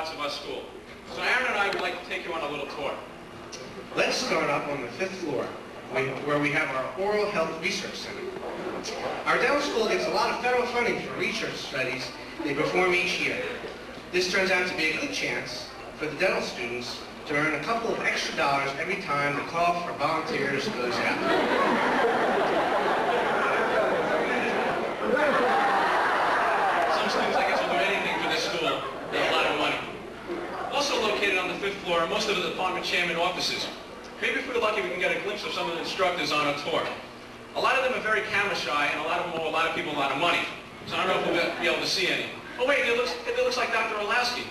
parts of our school. So Aaron and I would like to take you on a little tour. Let's start up on the 5th floor, where we have our Oral Health Research Center. Our dental school gets a lot of federal funding for research studies they perform each year. This turns out to be a good chance for the dental students to earn a couple of extra dollars every time the call for volunteers goes out. Some students, I guess, will do anything for this school with a lot of money. Also located on the 5th floor are most of the department chairman offices. Maybe if we're lucky, we can get a glimpse of some of the instructors on our tour. A lot of them are very camera shy, and a lot of them owe a lot of people a lot of money. So I don't know if we'll be able to see any. Oh wait, it looks like Dr. Orlowski.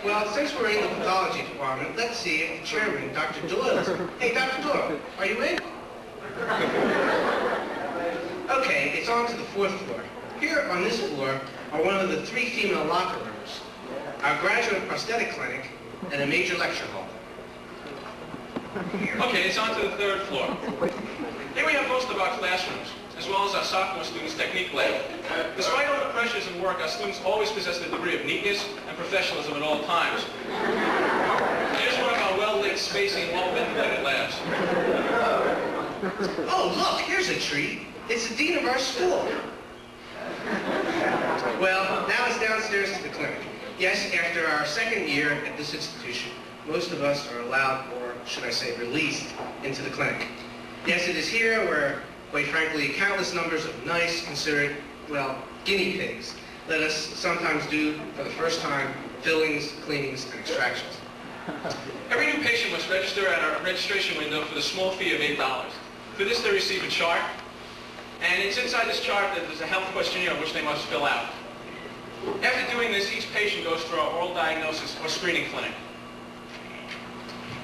Well, since we're in the pathology department, let's see if the chairman, Dr. Doyle, is. Hey, Dr. Doyle, are you in? Okay, it's on to the 4th floor. Here on this floor are one of the 3 female locker rooms, our graduate prosthetic clinic, and a major lecture hall. Okay, it's on to the 3rd floor. Here we have most of our classrooms, as well as our sophomore students' technique lab. Despite all the pressures in work, our students always possess a degree of neatness and professionalism at all times. Here's one of our well-lit, spacey, and well-ventilated labs. Oh, look, here's a treat. It's the dean of our school. Well, now it's downstairs to the clinic. Yes, after our 2nd year at this institution, most of us are allowed, or should I say released, into the clinic. Yes, it is here where, quite frankly, countless numbers of nice, considerate, well, guinea pigs let us sometimes do, for the first time, fillings, cleanings, and extractions. Every new patient must register at our registration window for the small fee of $8. For this, they receive a chart, and it's inside this chart that there's a health questionnaire which they must fill out. After doing this, each patient goes through our oral diagnosis or screening clinic.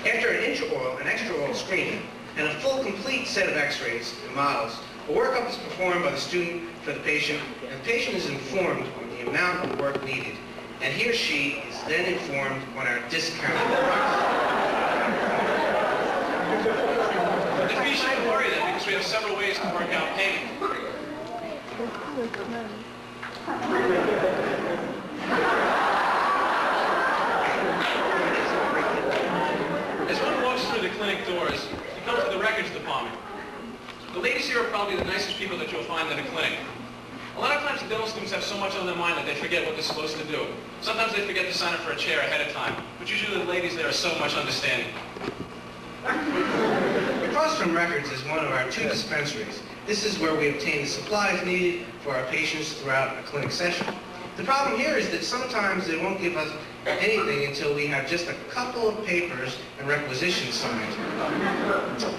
After an intraoral and extraoral screening, and a full, complete set of x-rays and models, a workup is performed by the student for the patient, and the patient is informed on the amount of work needed, and he or she is then informed on our discounted price. The fee shouldn't worry them because we have several ways to work out payment. As one walks through the clinic doors, you come to the records department. The ladies here are probably the nicest people that you'll find in a clinic. A lot of times the dental students have so much on their mind that they forget what they're supposed to do. Sometimes they forget to sign up for a chair ahead of time, but usually the ladies there are so much understanding. Across from records is one of our 2 dispensaries. This is where we obtain the supplies needed for our patients throughout a clinic session. The problem here is that sometimes they won't give us anything until we have just a couple of papers and requisitions signed.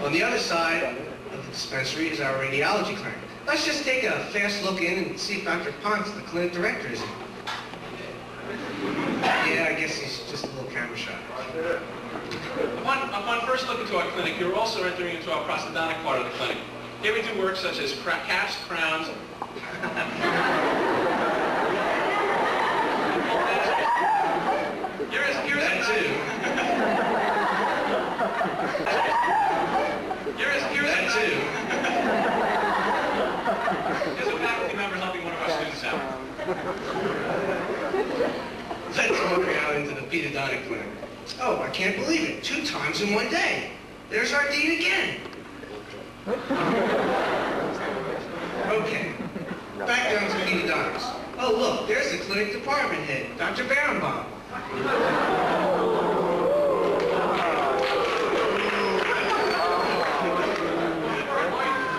On the other side of the dispensary is our radiology clinic. Let's just take a fast look in and see if Dr. Ponce, the clinic director, is in. Yeah, I guess he's just a little camera shy. Upon first look into our clinic, you're also entering into our prosthodontic part of the clinic. Here we do work such as caps, crowns. Here's that too. That too. Here's a faculty member helping one of our students out. Let's walk out into the pedodontic clinic. Oh, I can't believe it. 2 times in one day. There's our dean again. Okay, back down to pedodontics. Oh, look, there's the clinic department head, Dr. Barenbaum.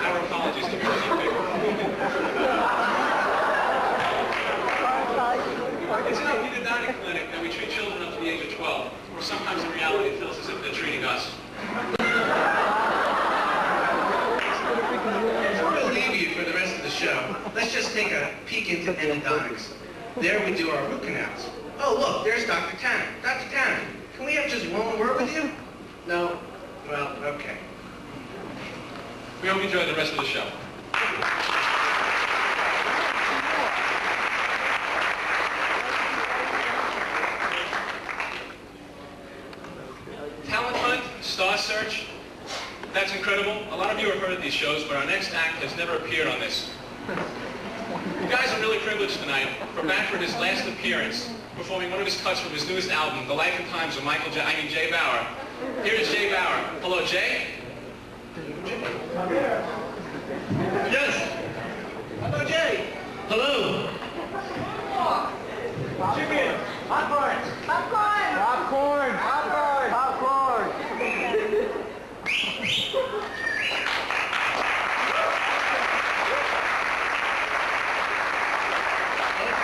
Our apologies to people. It's in our pedodontic clinic that we treat children up to the age of 12, or sometimes in reality it feels as if they're treating us. Before we leave you for the rest of the show, let's just take a peek into endodontics. There we do our root canals. Oh, look, there's Dr. Tanner. Dr. Tanner, can we have just one word with you? No? Well, okay. We hope you enjoy the rest of the show. Talent hunt, star search, that's incredible. A lot of you have heard of these shows, but our next act has never appeared on this. You guys are really privileged tonight for back for his last appearance, performing one of his cuts from his newest album, The Life and Times of Jay Bauer. Here is Jay Bauer. Hello, Jay. Yes. Hello, Jay. Hello. Chicken. Popcorn. Popcorn! Popcorn! Popcorn! Popcorn!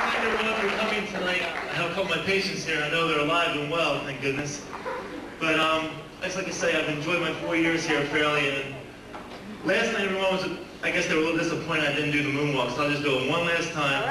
Thank everyone for coming tonight. I have a couple of my patients here. I know they're alive and well, thank goodness. But I just like to say I've enjoyed my 4 years here fairly. And last night everyone was, I guess they were a little disappointed I didn't do the moonwalk, so I'll just do it one last time.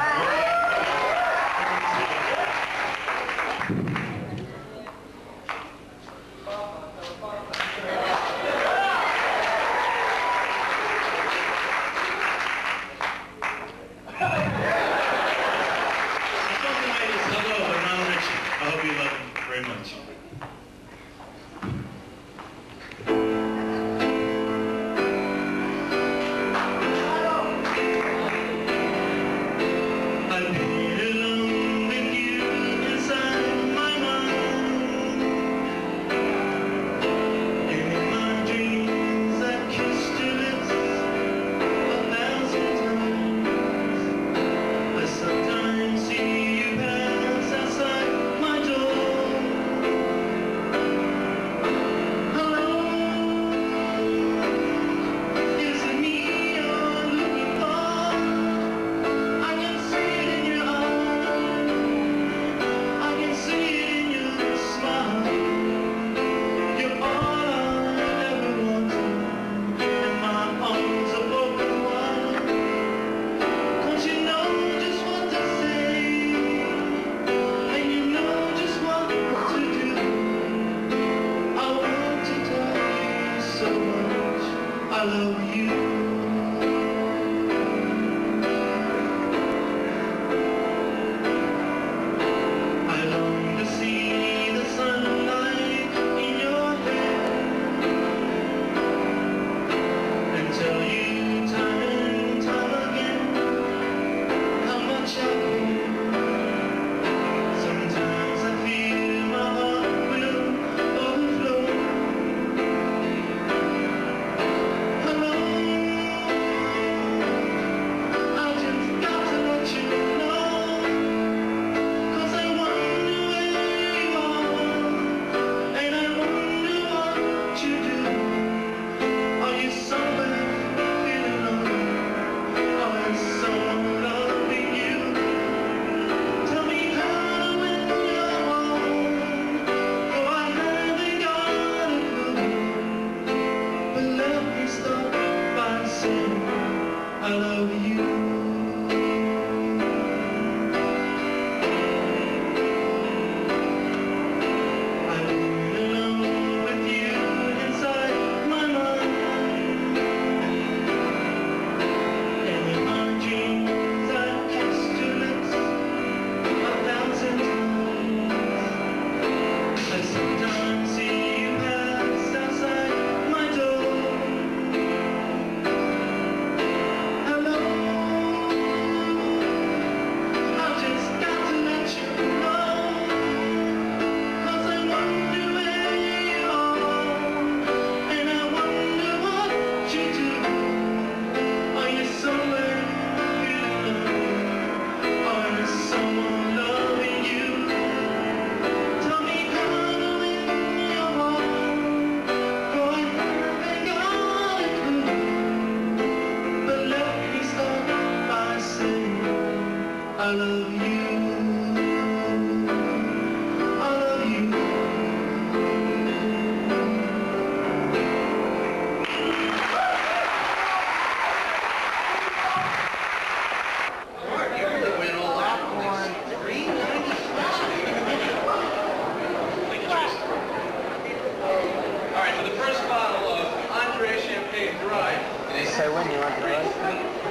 Say when you want to run.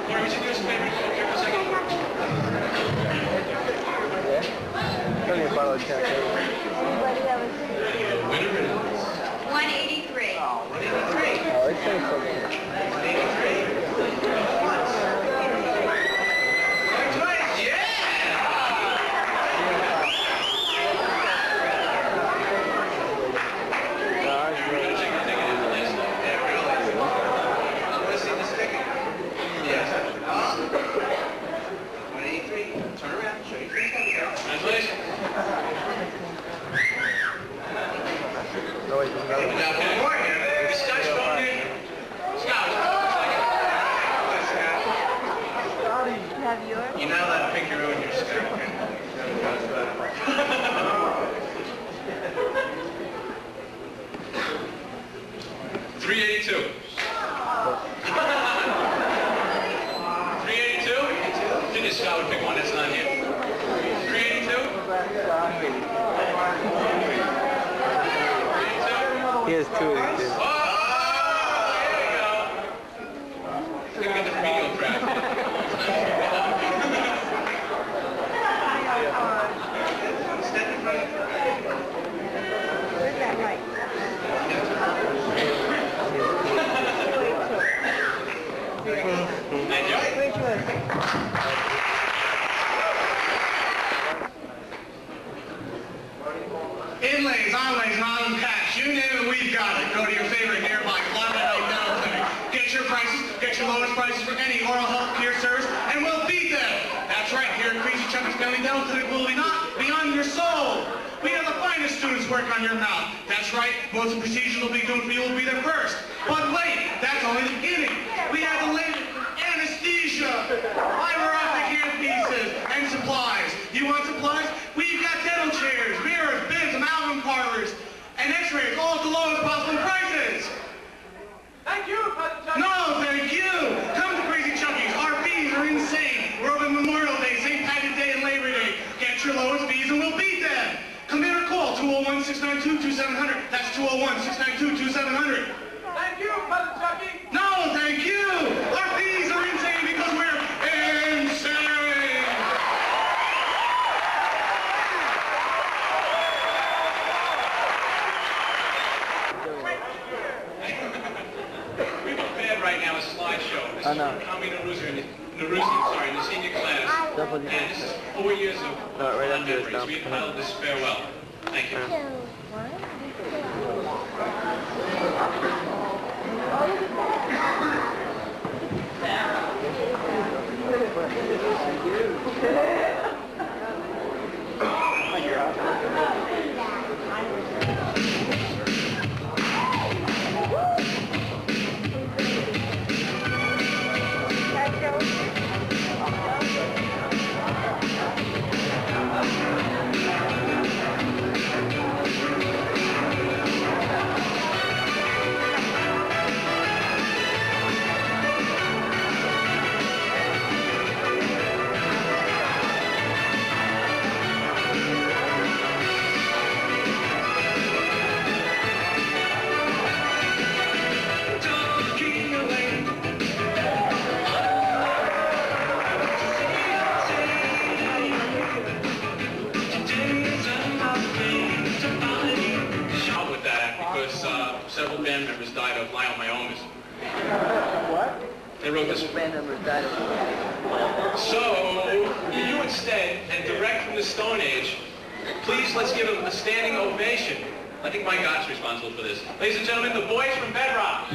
Laura, would you do us a favor? Come here for a second. Yeah? Don't even follow check. Winner it is. 183. 183. Oh, it's pretty cool. 183. Once. Twice, yeah! have yours? You're not allowed to pick your own, you're scared. 382. 382? Junior Scott would pick one that's not here. 382? 382? He has two of these. Oh, there you go. He's gonna get the remedial crap. Step in front. Where's that light? Thank you. Which one? Inlays, onlays, non cash, you name it, we've got it. Go to your favorite nearby Climate Dental Clinic. Get your prices, get your lowest prices for any oral health care service, and we'll beat them. That's right, here at Crazy Chucky's Family Dental Clinic, we'll be not beyond your soul. We have the finest students work on your mouth. That's right, most of the procedures we'll be doing for you will be there first. But wait, that's only the beginning. We have the latest anesthesia, fiber optic handpieces, and supplies. You want supplies? We've got dental chairs, mirrors, bins, amalgam parlors, and x-rays, all at the lowest possible prices. Thank you, Cousin Chuck. No, thank you. Come to Crazy Chucky's. Our fees are insane. We're open Memorial Day, St. Patrick's Day, and Labor Day. Get your lowest fees and we'll beat them. Come here or call 201-692-2700. That's 201-692-2700. Thank you, Cousin Chucky. No, thank you. Our fees are insane because we're insane. We have a bad right now, a slideshow. This I is know. from Kami Naruzi in the senior class. Double And this is 4 years of No, right fond after this, memories. We entitled this farewell. Thank you. Several band members died of leiomyomas. What? They wrote this. Band members died of So, you instead, and direct from the Stone Age, please let's give them a standing ovation. I think Mike Ott's responsible for this. Ladies and gentlemen, the boys from Bedrock.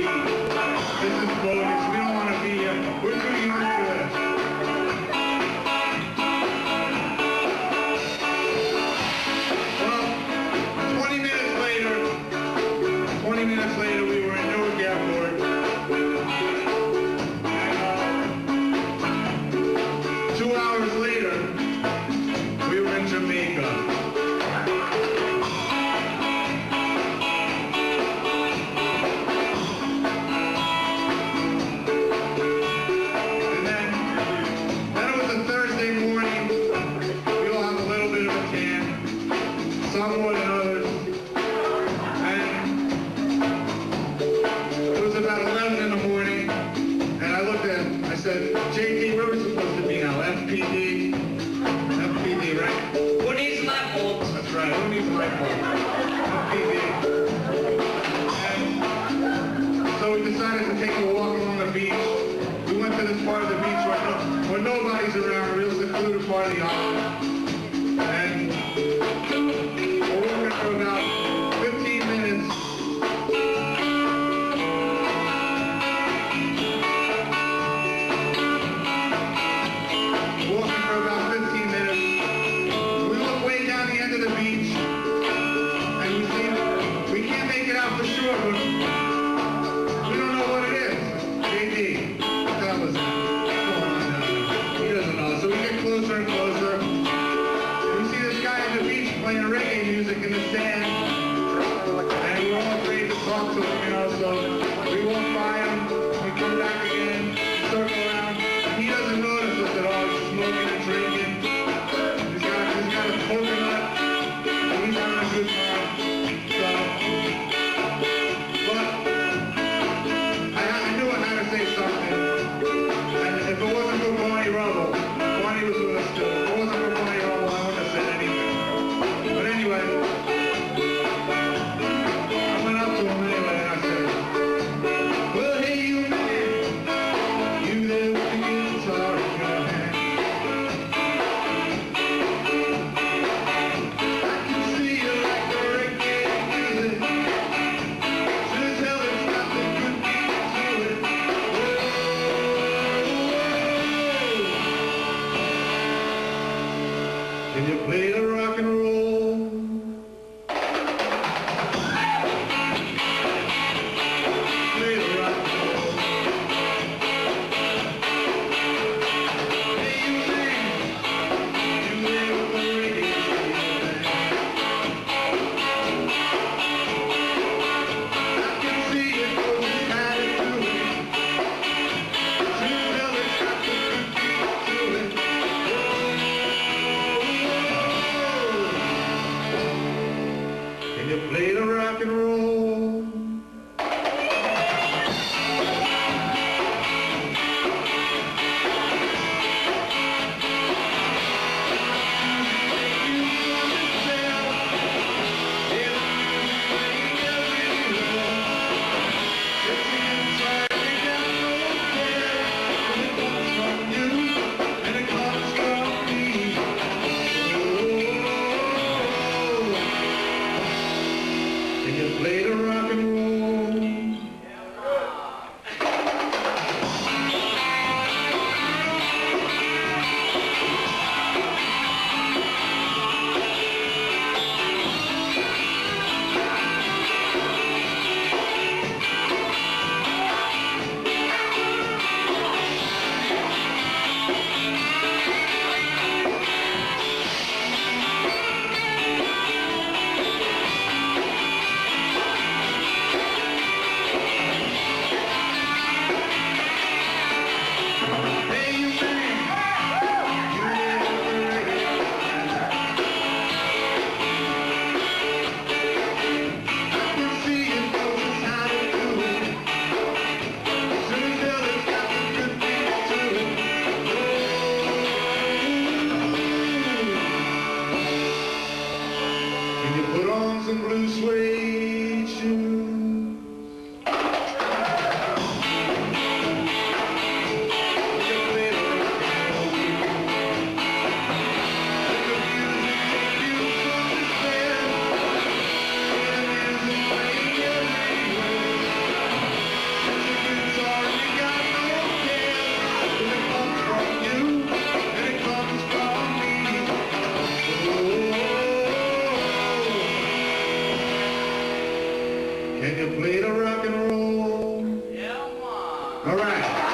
beat. This is bogus. We don't want to be here. We're too young for this. Well, 20 minutes later, we were in Newark Airport. And 2 hours later, we were in Jamaica. Some more than others. And it was about 11 in the morning, and I looked at him. I said, JT, where are we supposed to be now? FPD? FPD, right? Who needs light bulbs? That's right. Who needs a light bulb? FPD. And so we decided to take a walk along the beach. We went to this part of the beach where nobody's around, a real secluded part of the island. And we're walking for about 15 minutes. Walking for about 15 minutes. We look way down the end of the beach, and we see we can't make it out for sure, but we don't know what it is. JD, what the hell is that? What's going on down there? He doesn't know. So we get closer and closer. Playing reggae music in the sand, and we're all afraid to talk to him, you know, so we walk by him, we come back again, circle around, and he doesn't notice us at all. He's smoking and drinking. He's got a coconut, and he's having a good time. So, but I knew I had to say something, and if it wasn't for Barney Rubble, Barney was with us still. If it wasn't for Barney Rubble, I wouldn't have said anything. But anyway, I went up to him anyway and I said, well, hey, you man, you there with the guitar in your hand. I can see you like the reggae music. Sure as hell it's got the good beat to it. Whoa. Can you play the rock and roll? All right.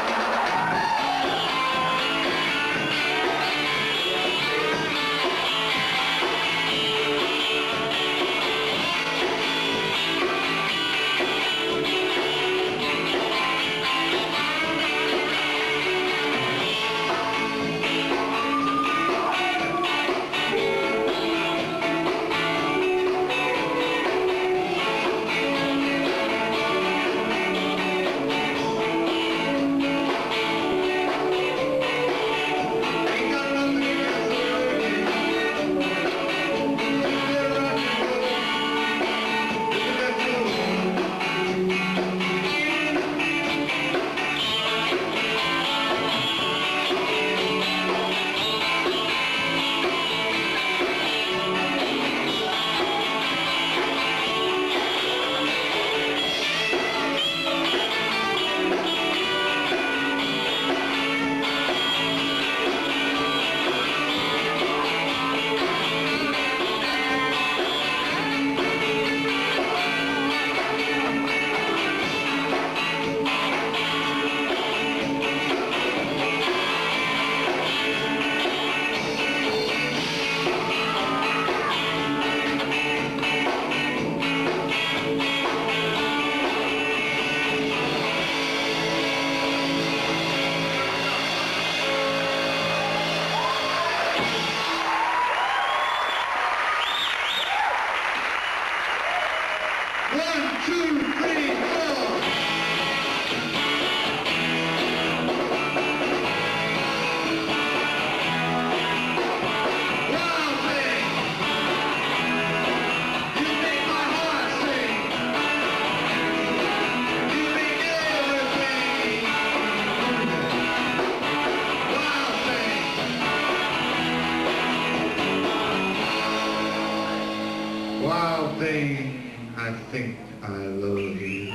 Wild thing, I think I love you.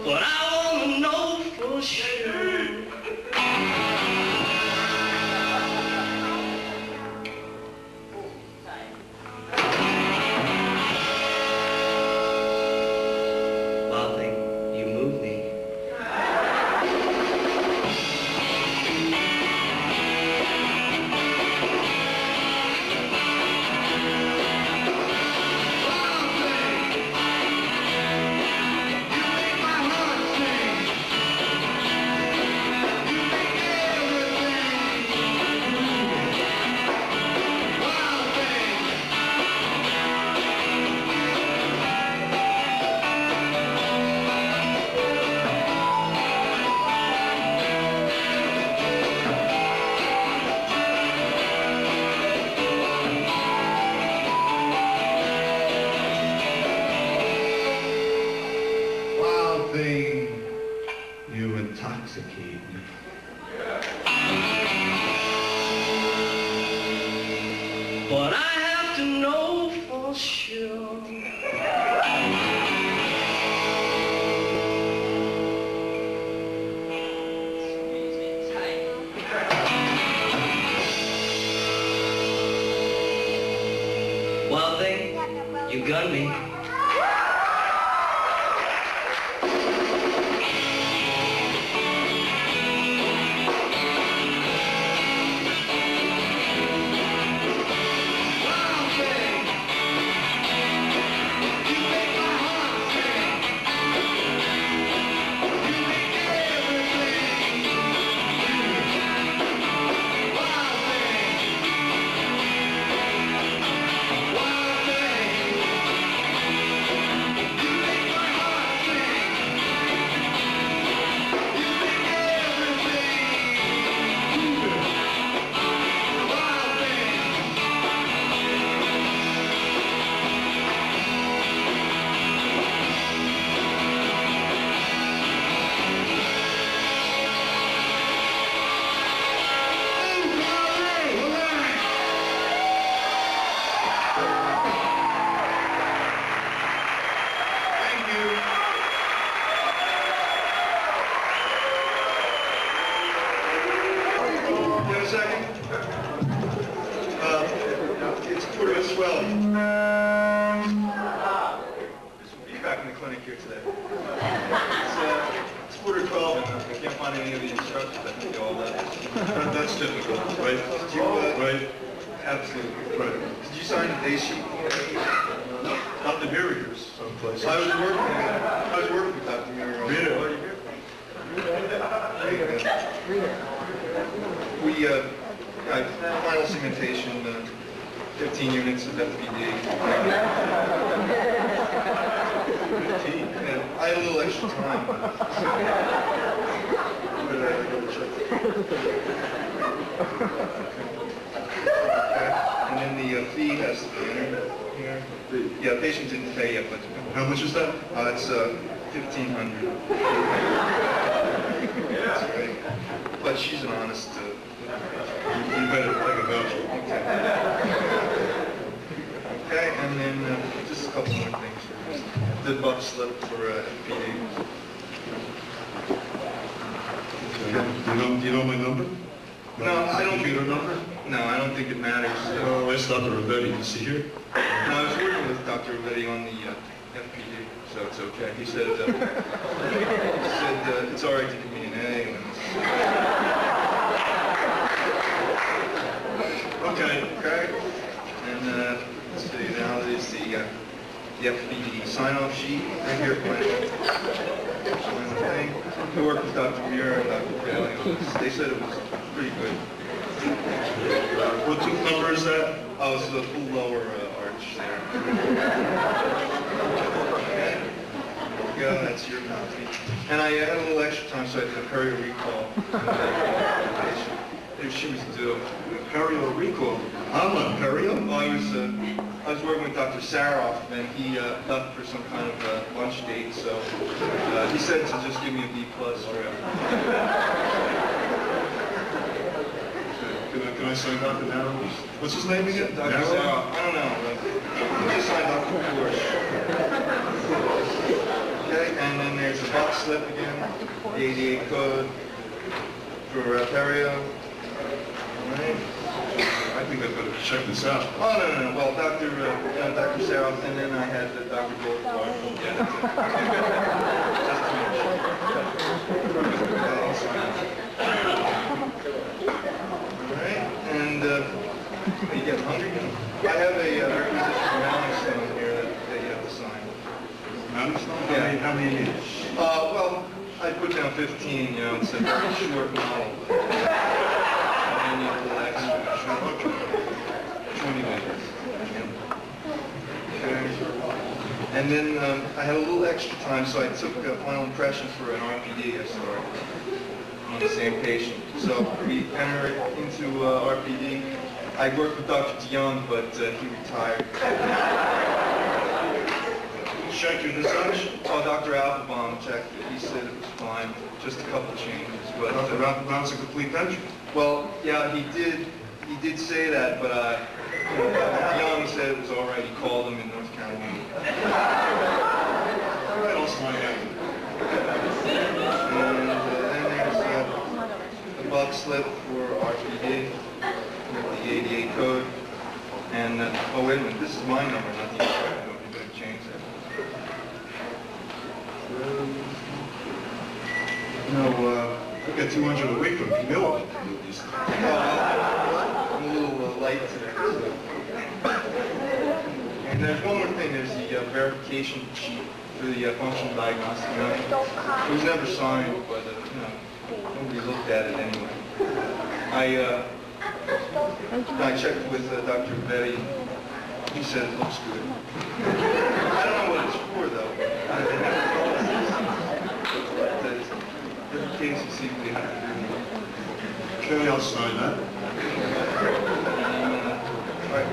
But I wanna know for sure. Wild thing, you move me. Wild thing, you intoxicate me. But I have to know for sure. Wild thing, you got me. clinic here today. It's quarter 12 and I can't find any of the instructors that can do all that. That's typical, right? Did you, Right. absolutely. Right. Did you sign the day sheet for me? Dr. Mirrors someplace. I was working with Dr. Mira. Read it. Oh, you here? We final segmentation, 15 units of FPD. 15. And I had a little extra time. But I double check. Okay. And then the fee has to be entered here. Yeah, patient didn't pay yet, but How much is that? it's $1,500. That's right. But she's an honest. You better take a voucher. Okay. Okay, and then just a couple more things. The buck slip for FPD. You know my number? No, I don't think. Computer number? No, I don't think it matters. Oh, it's Dr. Ravetti. Is he here? No, I was working with Dr. Ravetti on the FPD, so it's okay. He said it's all right to give me an A. Okay. Okay. And let's see, now there's the FPD sign-off sheet right here. Final thing. I worked with Dr. Muir and Dr. Bailey on this. They said it was pretty good. What number is that? Oh, it's the full lower arch there. Yeah, that's your copy. And I had a little extra time, so I could hurry a recall. If she was due. Perio recall. I'm on Perio. Well, I was working with Dr. Saroff, and he left for some kind of lunch date, so he said to just give me a B+ for it. Can I sign Dr. Narrow? What's his name again? Dr. Narrow? Saroff, I don't know. He just signed Dr. Porsche. Okay, and then there's the box slip again, the 88 code for Perio. All right. I think I better check this out. Oh, no. Well, Dr. Saroff, and then I had Dr. Goldfarb. Yeah, that's it. All right, and are you getting hungry? I have a requisition from Mallinstone here that you have to sign. Mallinstone? Yeah. How many you need? Well, I put down 15, you know, it's a very short model. I need a little extra. 20 minutes. Okay. And then I had a little extra time, so I took a final impression for an RPD I started on the same patient. So we enter into RPD. I worked with Dr. DeYoung, but he retired. Check your visage. Oh, Dr. Applebaum checked it. He said it was fine, just a couple changes. But Dr. Applebaum's a complete bench. well, yeah, he did say that, but Young said it was all right. He called him in North Carolina. All right, I'll sign that. And then there's the buck slip for RPD with the 88 code. And oh wait a minute, this is my number, not the instructor. You better change that. No, I get 200 a week from Camilla. I'm a little light today. So. And there's one more thing. There's the verification sheet for the functional diagnostic method. It was never signed, but nobody looked at it anyway. I checked with Dr. Betty. He said it looks good. I don't know what it's for though. I never thought of this. Every case you see what they have to do. Okay, I'll sign that.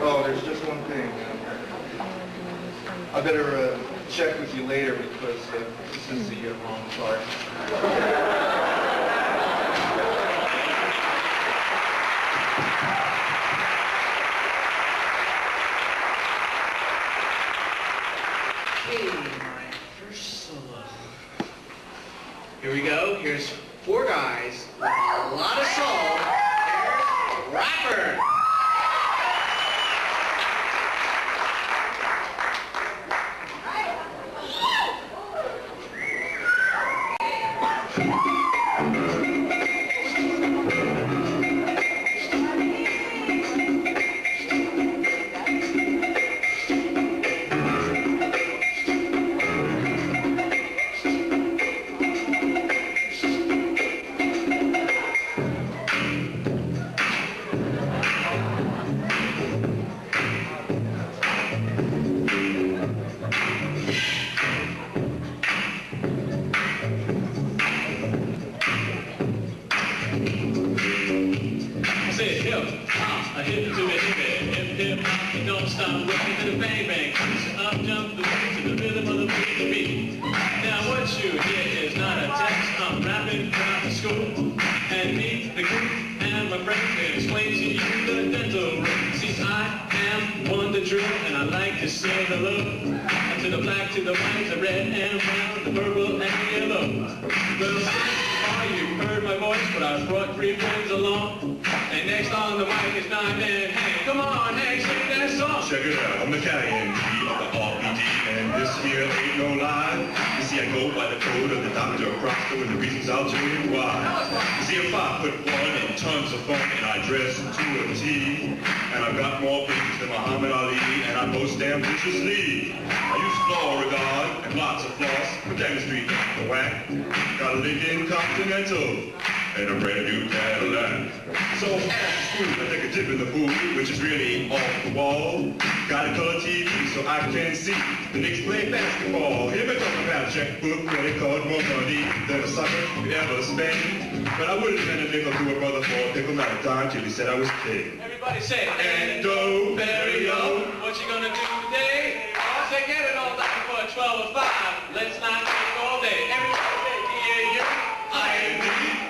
Oh, there's just one thing. I better check with you later because this is the wrong chart. Okay, my first solo. Here we go. Here's 4 guys with a lot of soul. Here's Rapper. Don't stop, rocking to the bang bang. Up jump the beat to the rhythm of the beat. Now what you hear is not a text. I'm rapping throughout the school. And meet the group and my friend can explain to you the dental room. See, I am one to drill and I like to say hello. To the black, to the white, the red and brown, the purple and the yellow. Well, so far you heard my voice, but I brought 3 friends along. And next on the mic is Nine Man Hank. Come on, Hank, sing that song. Check it out, I'm the Cayenne G of the RPD, and this here ain't no lie. You see, I go by the code of the Dr. Proctor, and the reasons I'll tell you why. You see, I'm 5'1" and tons of funk, and I dress to a T. And I've got more pictures than Muhammad Ali, and I most ambitiously. I use Florida and lots of floss for chemistry, the whack. Got a Lincoln Continental and a brand new Cadillac. So after school, I take a dip in the pool, which is really off the wall. Got a color TV so I can see the Knicks play basketball. Here we go, I checkbook, credit card, more money than a sucker could ever spend. But I wouldn't send a nickel to a brother for a pickle, not a dime, till he said I was king. Everybody say, Endo, Barrio, what you gonna do today? I say, get it all done for a 12 or 5. Let's not take all day. Everybody say, D-A-U-I-N-D.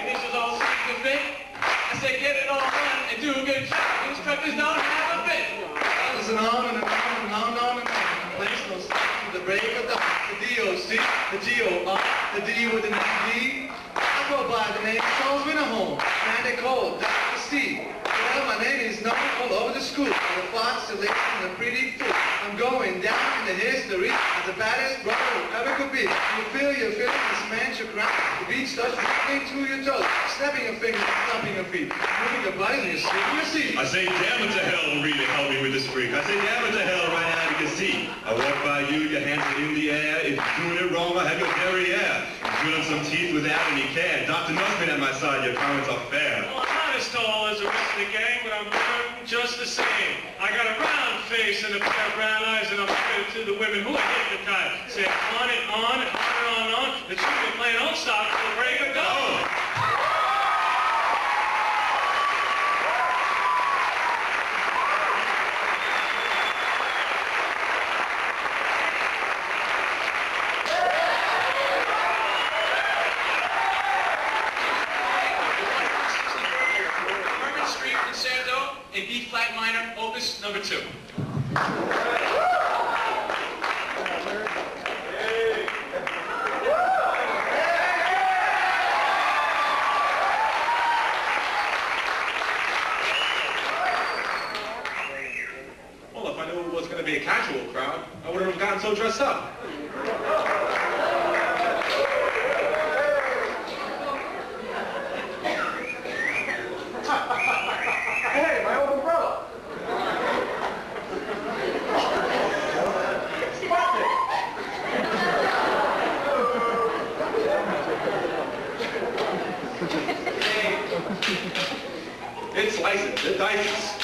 Initials all seem to fit. I say, get it all done and do a good job. Instructors don't have a fit. That was an on and an on and on and on and on. Place no stop to the break of dawn. The D-O-C, the G-O-R, the D with an D. I go by the name Charles Winterholm, and they call Dr. C. Well, my name is known all over the school. The fox, the lady, and the pretty fool. I'm going down in the history as the baddest brother who ever could be. You feel your feelings, this man should cry. The beat starts ripping to your toes, snapping your fingers, stomping your feet, moving your body and you're sleeping your seat. I say, damn it to hell, really help me with this freak. I say, damn it to hell, right out you can see. I walk by you, your hands are in the air. If you're doing it wrong, I have your derriere. You're drilling some teeth without any care. Dr. Nussman at my side, your comments are fair. Well, I'm not as tall as the rest of the gang, but I'm burning just the same. I got a round face and a pair of brown eyes, and I'm committed to the women who are hypnotized. Say on and on and on and on and on. The treatment plan don't stop till the break of dawn. In B flat minor, opus number 2. Well, if I knew it was going to be a casual crowd, I wouldn't have gotten so dressed up. Hey, my old umbrella. It's licensed. It's licensed.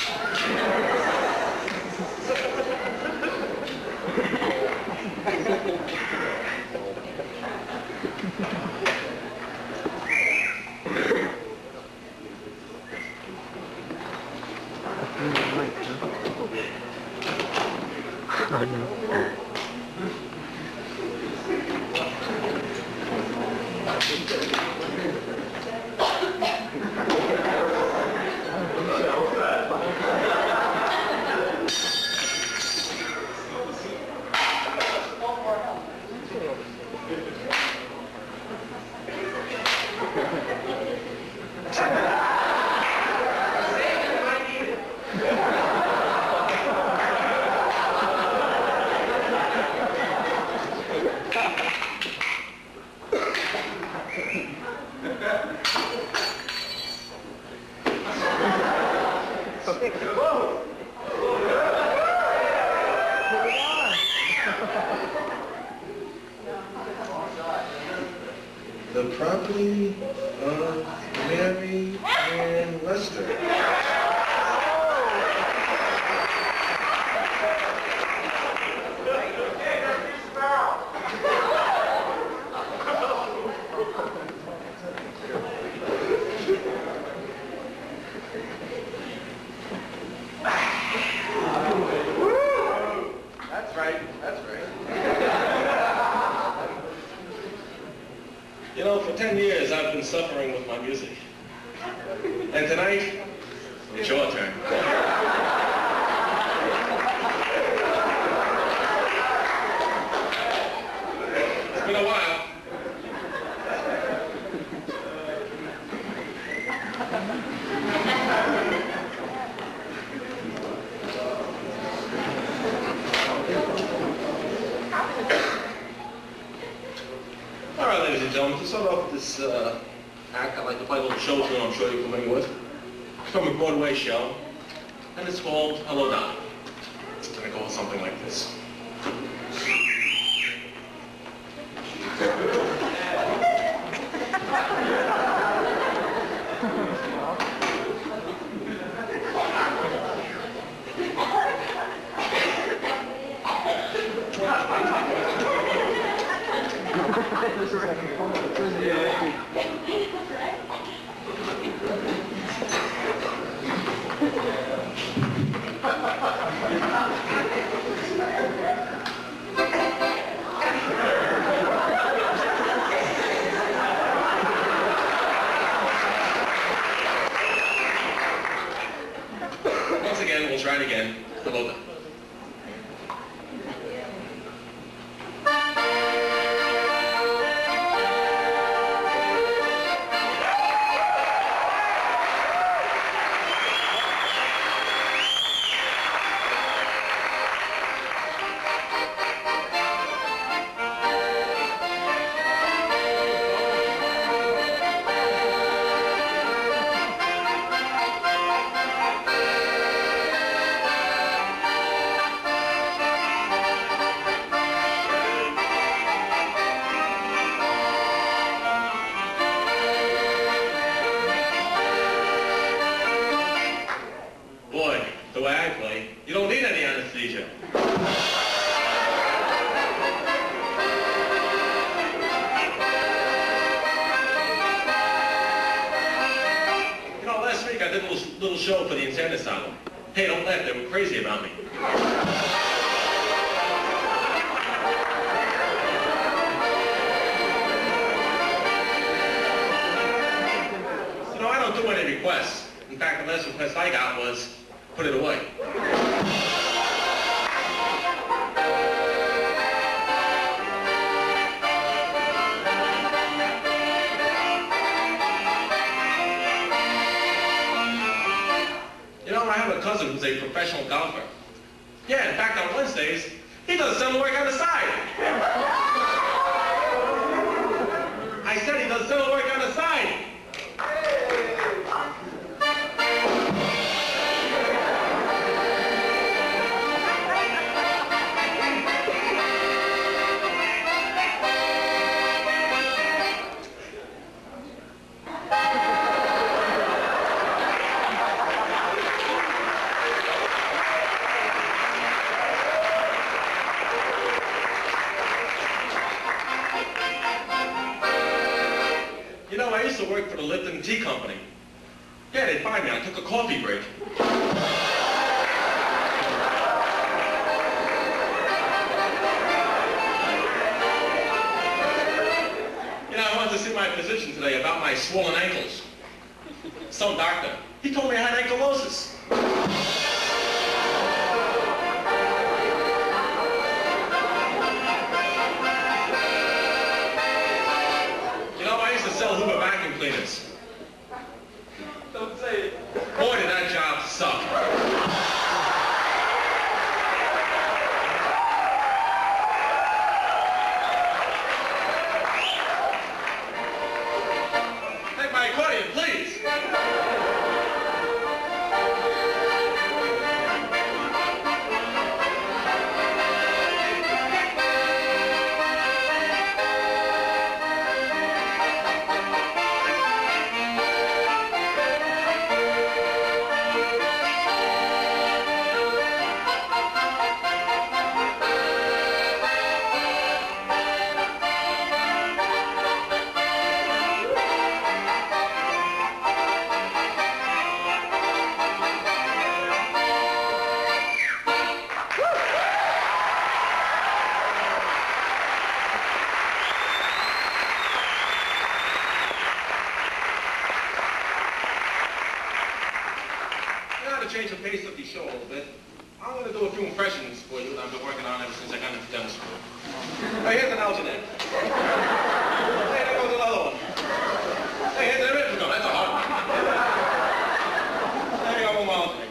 the property of Mary Ann Lester. That's right, that's right. You know, for 10 years I've been suffering with my music. And tonight, it's your turn. It's been a while. All right, ladies and gentlemen, to start off this act, I'd like to play a little show tune I'm sure you're familiar with. It's from a Broadway show, and it's called Hello, Dolly. And it goes something like this. Once again, we'll try it again. Hello, Dolly. Boy, the way I play, you don't need any anesthesia. You know, last week I did a little show for the insane asylum. Hey, don't laugh, they were crazy about me. You know, I don't do any requests. In fact, the last request I got was, put it away. You know, I have a cousin who's a professional golfer. Yeah, in fact, on Wednesdays, he does some work on the side. I said he does some work on the side. You know, I used to work for the Lipton Tea Company. Yeah, they fired me. I took a coffee break. You know, I wanted to see my physician today about my swollen ankles. Some doctor, he told me I had ankylosis. You know, I used to sell Hoover vacuum cleaners. Don't say it. Boy, did that job suck. Take my accordion, please. pace up the show a little bit, I'm going to do a few impressions for you that I've been working on ever since I got into dental school. Hey, here's an alternate. Hey, there goes another one. Hey, here's an original. That's a hard one. There you go, one more alternate.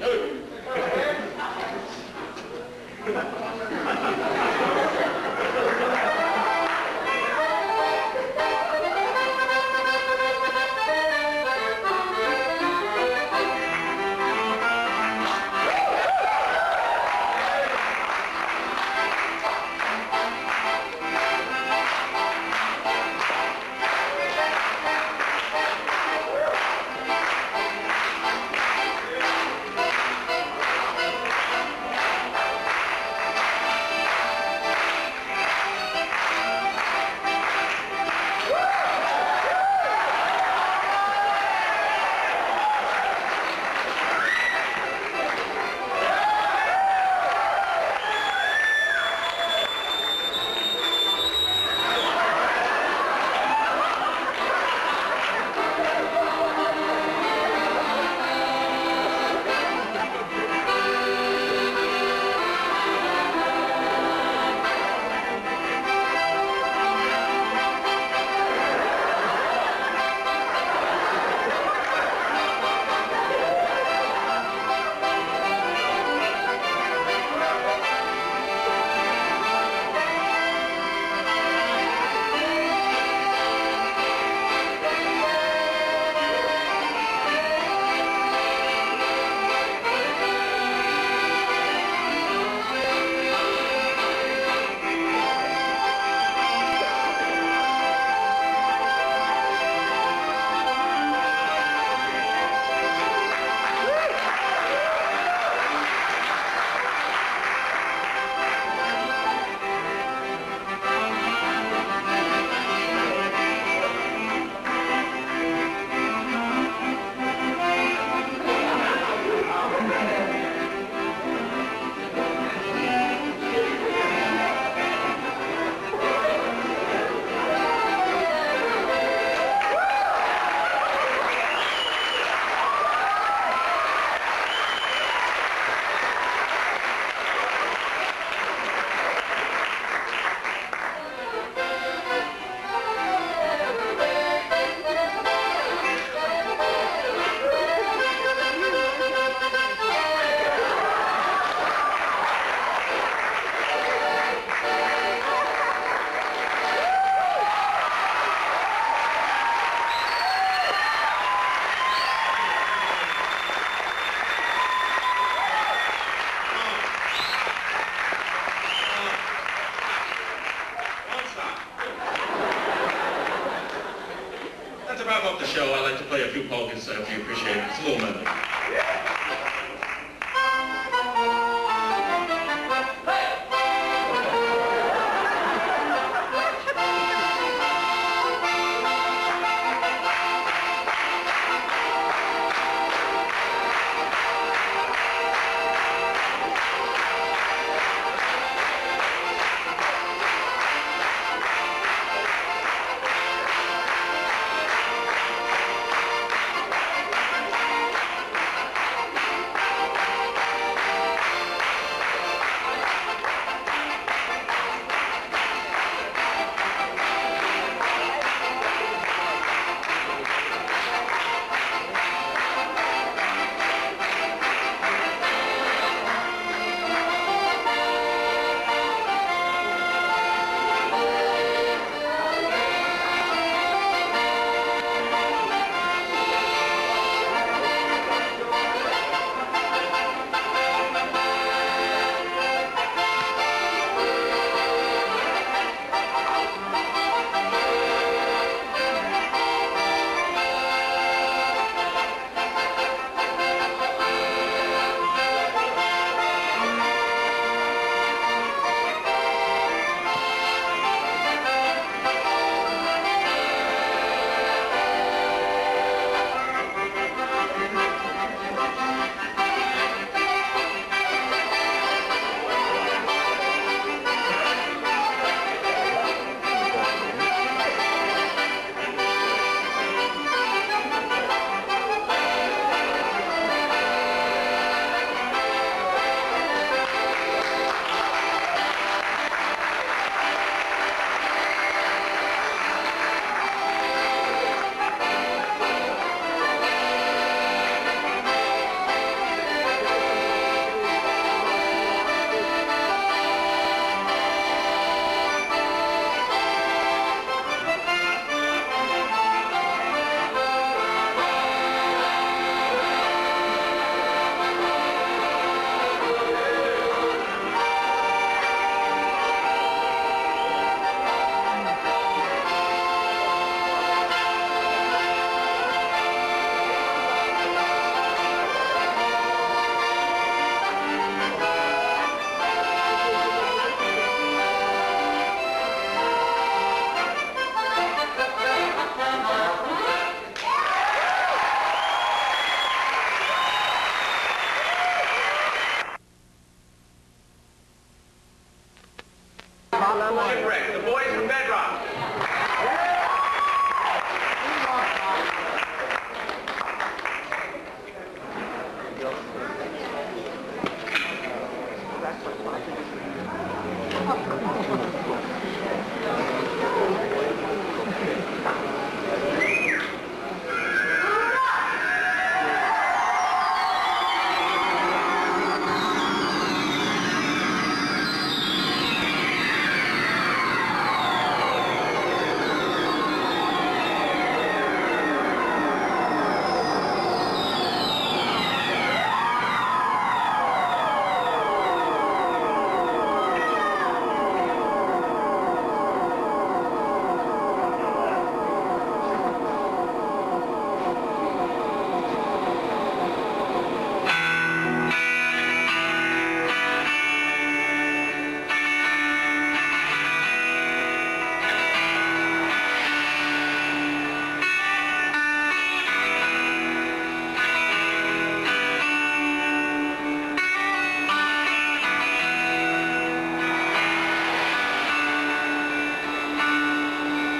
To wrap up the show, I'd like to play a few polkas. I hope you appreciate it. It's a little medley.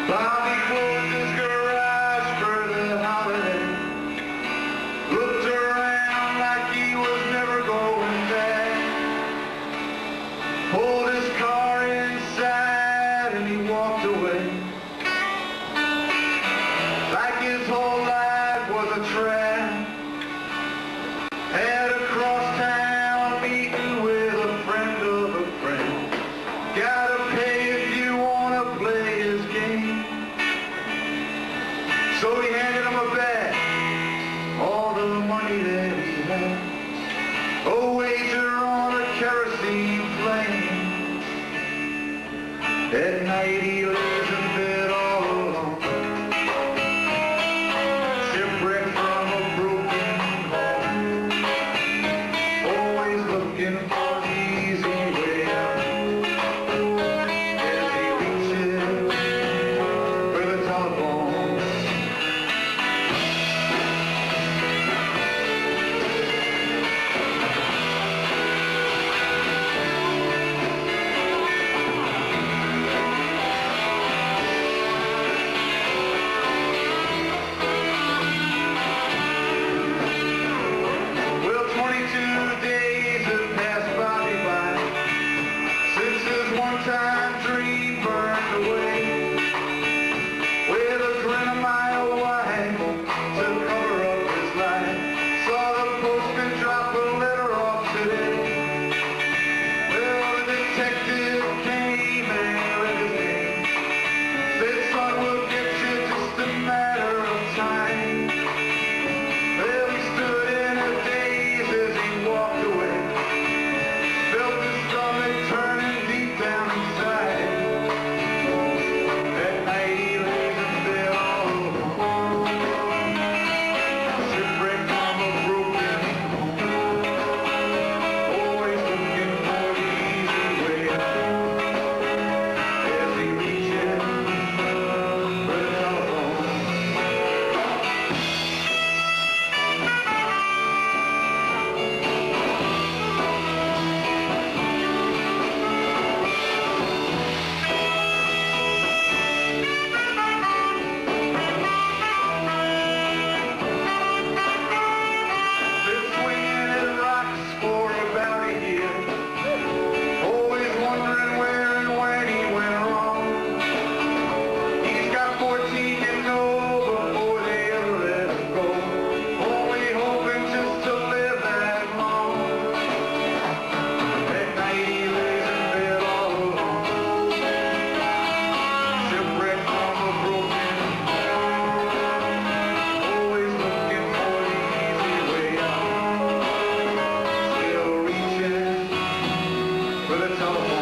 Bobby closed his garage for the holiday. Looked around like he was never going back. Pulled his car inside and he walked away. Like his whole life was a trap. Had a cross-town meeting with a friend of a friend. Gotta pay if you wanna play his game. So he handed him a bag, all the money that he had. A wager on a kerosene flame. At night he lays in bed all alone. Shipwrecked from a broken home. Always looking for the easy way out. As he reaches for the telephone. Well, 22 days have passed Bobby by since his one-time dream burned away. With a grin a mile wide to cover up his life, saw the postman drop a letter off today. Well, the detective came and read his name. Said, son, we'll get you, just a matter of time. Well, he stood in a daze as he walked away. Felt his stomach turning deep down inside. That night he lays in bed all alone. Shipwrecked from a broken home. Always looking for the easy way out. As he reaches for the telephone. Been swinging his rocks for about a year. Always wondering where and when he went wrong. He's got 14 to know before they ever let him go. Only hoping just to live that long. At night he lays in bed all alone. Shipwrecked from a broken home. Always looking for the easy way out. Still reaching for the telephone.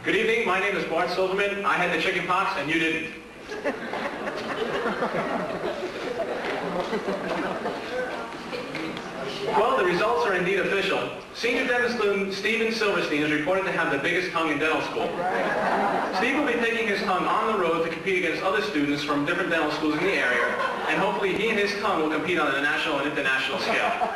Good evening, my name is Bart Silverman. I had the chicken pox and you didn't. Well, the results are indeed official. Senior dental student Steven Silverstein is reported to have the biggest tongue in dental school. Steve will be taking his tongue on the road to compete against other students from different dental schools in the area, and hopefully he and his tongue will compete on a national and international scale.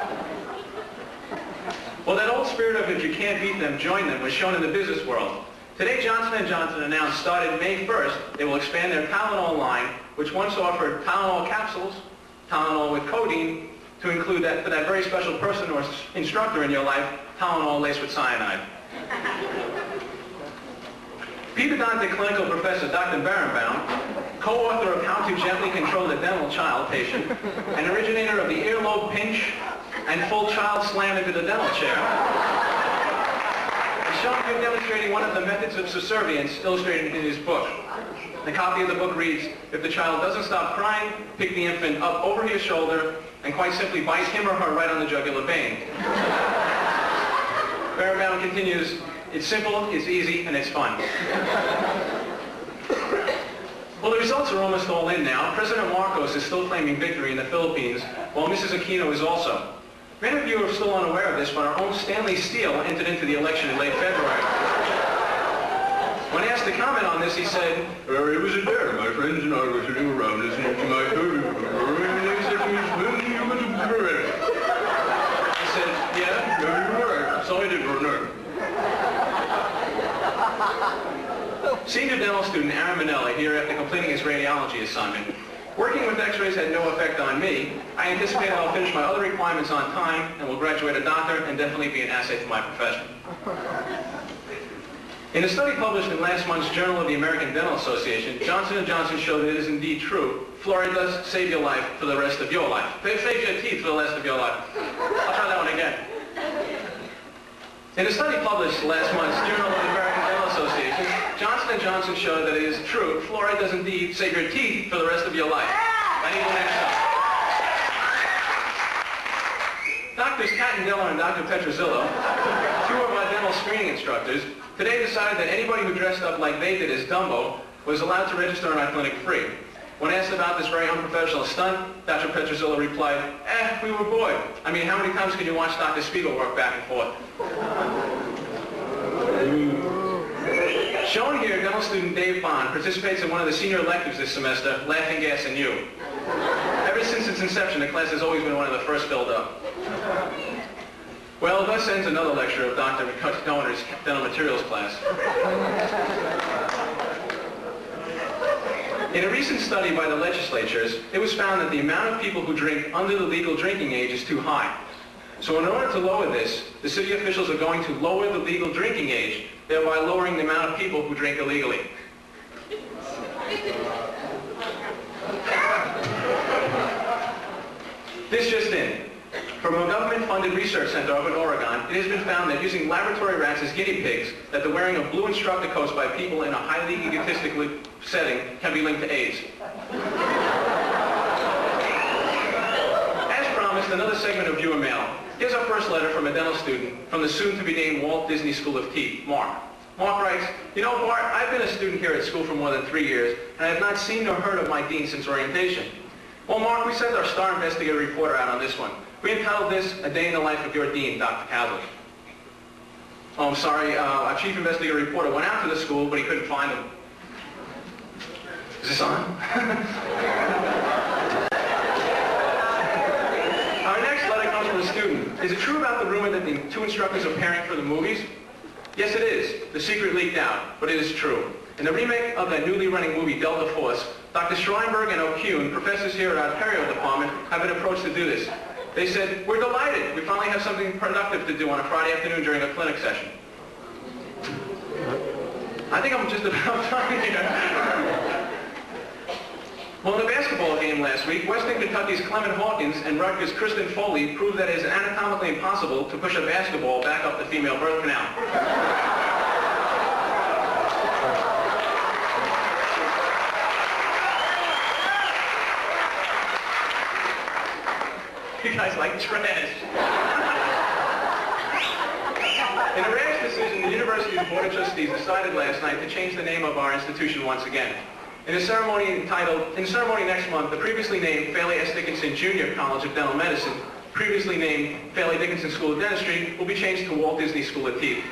Well, that old spirit of if you can't beat them, join them was shown in the business world. Today, Johnson & Johnson announced starting May 1st, they will expand their Tylenol line, which once offered Tylenol capsules, Tylenol with codeine, to include that for that very special person or instructor in your life, Tylenol laced with cyanide. Pedodontic clinical professor Dr. Barenbaum, co-author of How to Gently Control the Dental Child Patient, and originator of the earlobe pinch and full child slam into the dental chair, is shown here demonstrating one of the methods of subservience illustrated in his book. The copy of the book reads, if the child doesn't stop crying, pick the infant up over his shoulder and quite simply bite him or her right on the jugular vein. Barenbaum continues, it's simple, it's easy, and it's fun. Well, the results are almost all in now. President Marcos is still claiming victory in the Philippines, while Mrs. Aquino is also. Many of you are still unaware of this, but our own Stanley Steele entered into the election in late February. When asked to comment on this, he said, it was a dare. My friends and I were sitting around listening to my I said, yeah, you're right. So I did, Bernard. Senior dental student Aaron Manelli, here after completing his radiology assignment. Working with x-rays had no effect on me. I anticipate I'll finish my other requirements on time and will graduate a doctor and definitely be an asset to my profession. In a study published in last month's Journal of the American Dental Association, Johnson & Johnson showed that it is indeed true. Fluoride does save your life for the rest of your life. It saves your teeth for the rest of your life. I'll try that one again. In a study published last month's Journal of the American Dental Association, Johnson & Johnson showed that it is true. Fluoride does indeed save your teeth for the rest of your life. I need one next time. Doctors Catandella and Dr. Petrozzillo, two of our dental screening instructors, today decided that anybody who dressed up like they did as Dumbo was allowed to register in our clinic free. When asked about this very unprofessional stunt, Dr. Petrozzillo replied, we were bored. I mean, how many times can you watch Dr. Spiegel work back and forth? Shown here, dental student Dave Bond participates in one of the senior electives this semester, Laughing Gas and You. Ever since its inception, the class has always been one of the first filled up. Well, thus ends another lecture of Dr. Doner's dental materials class. In a recent study by the legislatures, it was found that the amount of people who drink under the legal drinking age is too high. So in order to lower this, the city officials are going to lower the legal drinking age, thereby lowering the amount of people who drink illegally. This just in. From a government-funded research center up in Oregon, it has been found that using laboratory rats as guinea pigs, that the wearing of blue instructor coats by people in a highly egotistical setting can be linked to AIDS. As promised, another segment of viewer mail. Here's our first letter from a dental student from the soon-to-be-named Walt Disney School of Teeth, Mark. Mark writes, you know, Bart, I've been a student here at school for more than 3 years, and I have not seen nor heard of my dean since orientation. Well, Mark, we sent our star investigative reporter out on this one. We entitled this, A Day in the Life of Your Dean, Dr. Cowley. Oh, I'm sorry, our chief investigative reporter went out to the school, but he couldn't find him. Is this on? Our next letter comes from a student. Is it true about the rumor that the two instructors are pairing for the movies? Yes, it is. The secret leaked out, but it is true. In the remake of that newly running movie, Delta Force, Dr. Schweinberg and O'Kuhn, professors here at our perio department, have been approached to do this. They said, we're delighted. We finally have something productive to do on a Friday afternoon during a clinic session. I think I'm just about done here. Well, in the basketball game last week, Western Kentucky's Clement Hawkins and Rutgers' Kristen Foley proved that it is anatomically impossible to push a basketball back up the female birth canal. You guys like trash. In a rash decision, the university's Board of Trustees decided last night to change the name of our institution once again. In a ceremony next month, the previously named Fairleigh S. Dickinson Junior College of Dental Medicine previously named Fairleigh Dickinson School of Dentistry, will be changed to Walt Disney School of Teeth.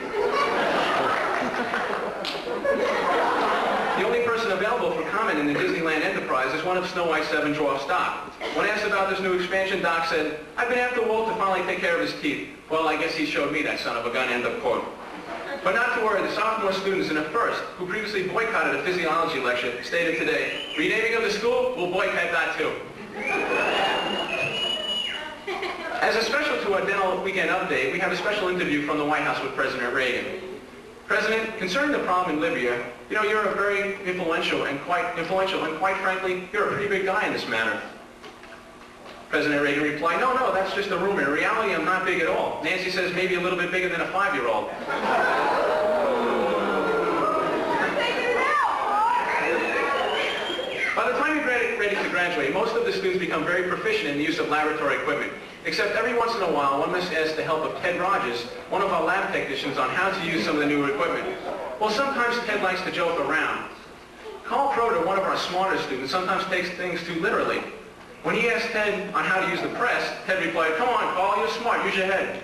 The only person available for comment in the Disneyland enterprise is one of Snow White's 7 dwarfs, Doc. When asked about this new expansion, Doc said, "I've been after Walt to finally take care of his teeth." Well, I guess he showed me that son of a gun, end of quote. But not to worry, the sophomore students in a first, who previously boycotted a physiology lecture, stated today, "Renaming of the school, we'll boycott that too." As a special to our Dental Weekend Update, we have a special interview from the White House with President Reagan. President, concerning the problem in Libya, you know, you're a very influential and quite frankly, you're a pretty big guy in this matter. President Reagan replied, no, that's just a rumor. In reality, I'm not big at all. Nancy says maybe a little bit bigger than a 5-year-old. By the time you're ready to graduate, most of the students become very proficient in the use of laboratory equipment. Except every once in a while, one must ask the help of Ted Rogers, one of our lab technicians, on how to use some of the newer equipment. Well, sometimes Ted likes to joke around. Carl Proder, one of our smarter students, sometimes takes things too literally. When he asked Ted on how to use the press, Ted replied, "Come on, Carl, you're smart, use your head."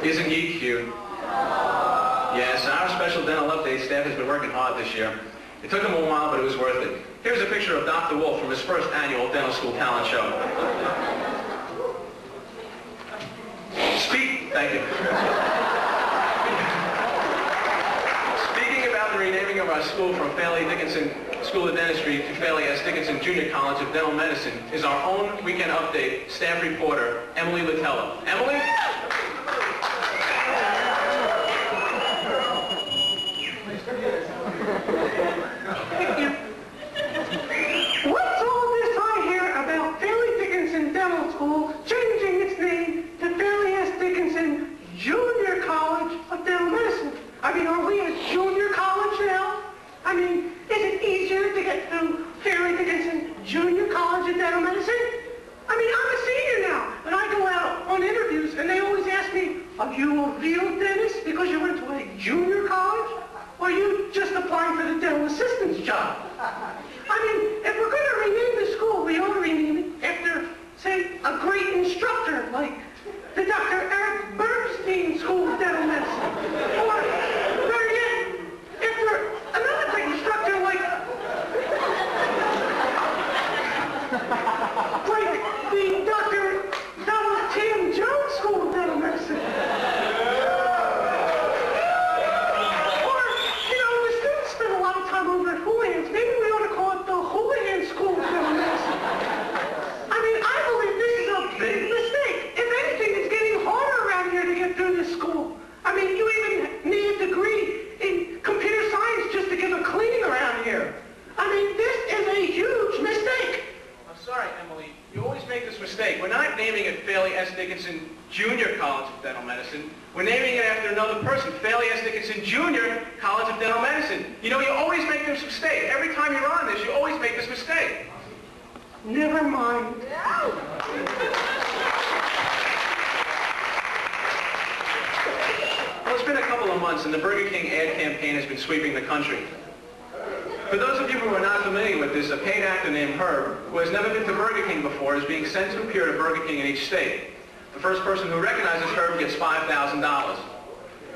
Isn't he cute? Yes, our special dental update staff has been working hard this year. It took him a while, but it was worth it. Here's a picture of Dr. Wolf from his first annual Dental School Talent Show. Thank you. Speaking about the renaming of our school from Fairleigh Dickinson School of Dentistry to Fairleigh S. Dickinson Junior College of Dental Medicine is our own weekend update staff reporter, Emily Latella. Emily? What's all this I hear about Fairleigh Dickinson Dental School changing its name to Fairleigh S. Dickinson Junior College of Dental Medicine? I mean, are we a junior college now? I mean, is it easier to get through Fairleigh Dickinson Junior College of Dental Medicine? I mean, I'm a senior now, and I go out on interviews, and they always ask me, "Are you a real dentist because you went to a junior college? Or are you just applying for the dental assistant's job?" I mean, if we're going to rename the school, we ought to rename it after, say, a great instructor like the Dr. Eric Bernstein School of Dental Medicine. Or, better yet, after another great instructor like the Dr. Donald Tim Jones School of Dental Medicine. Or, you know, the students spend a lot of time over at Houlihan's. Maybe we ought to call it the Houlihan School of Dental Medicine. I mean, I believe this is a big mistake. If anything, it's getting harder around here to get through this school. I mean, you even need a degree in computer science just to give a cleaning around here. I mean, this is a huge mistake. I'm sorry, Emily. You always make this mistake. We're not naming it Fairleigh S. Dickinson Junior College of Dental Medicine. We're naming it after another person, Fairleigh S. Dickinson Junior College of Dental Medicine. You know, you always make this mistake. Every time you're on this, you always make this mistake. Never mind. Well, it's been a couple of months, and the Burger King ad campaign has been sweeping the country. For those of you who are not familiar with this, a paid actor named Herb, who has never been to Burger King before, is being sent to appear at Burger King in each state. The first person who recognizes Herb gets $5,000.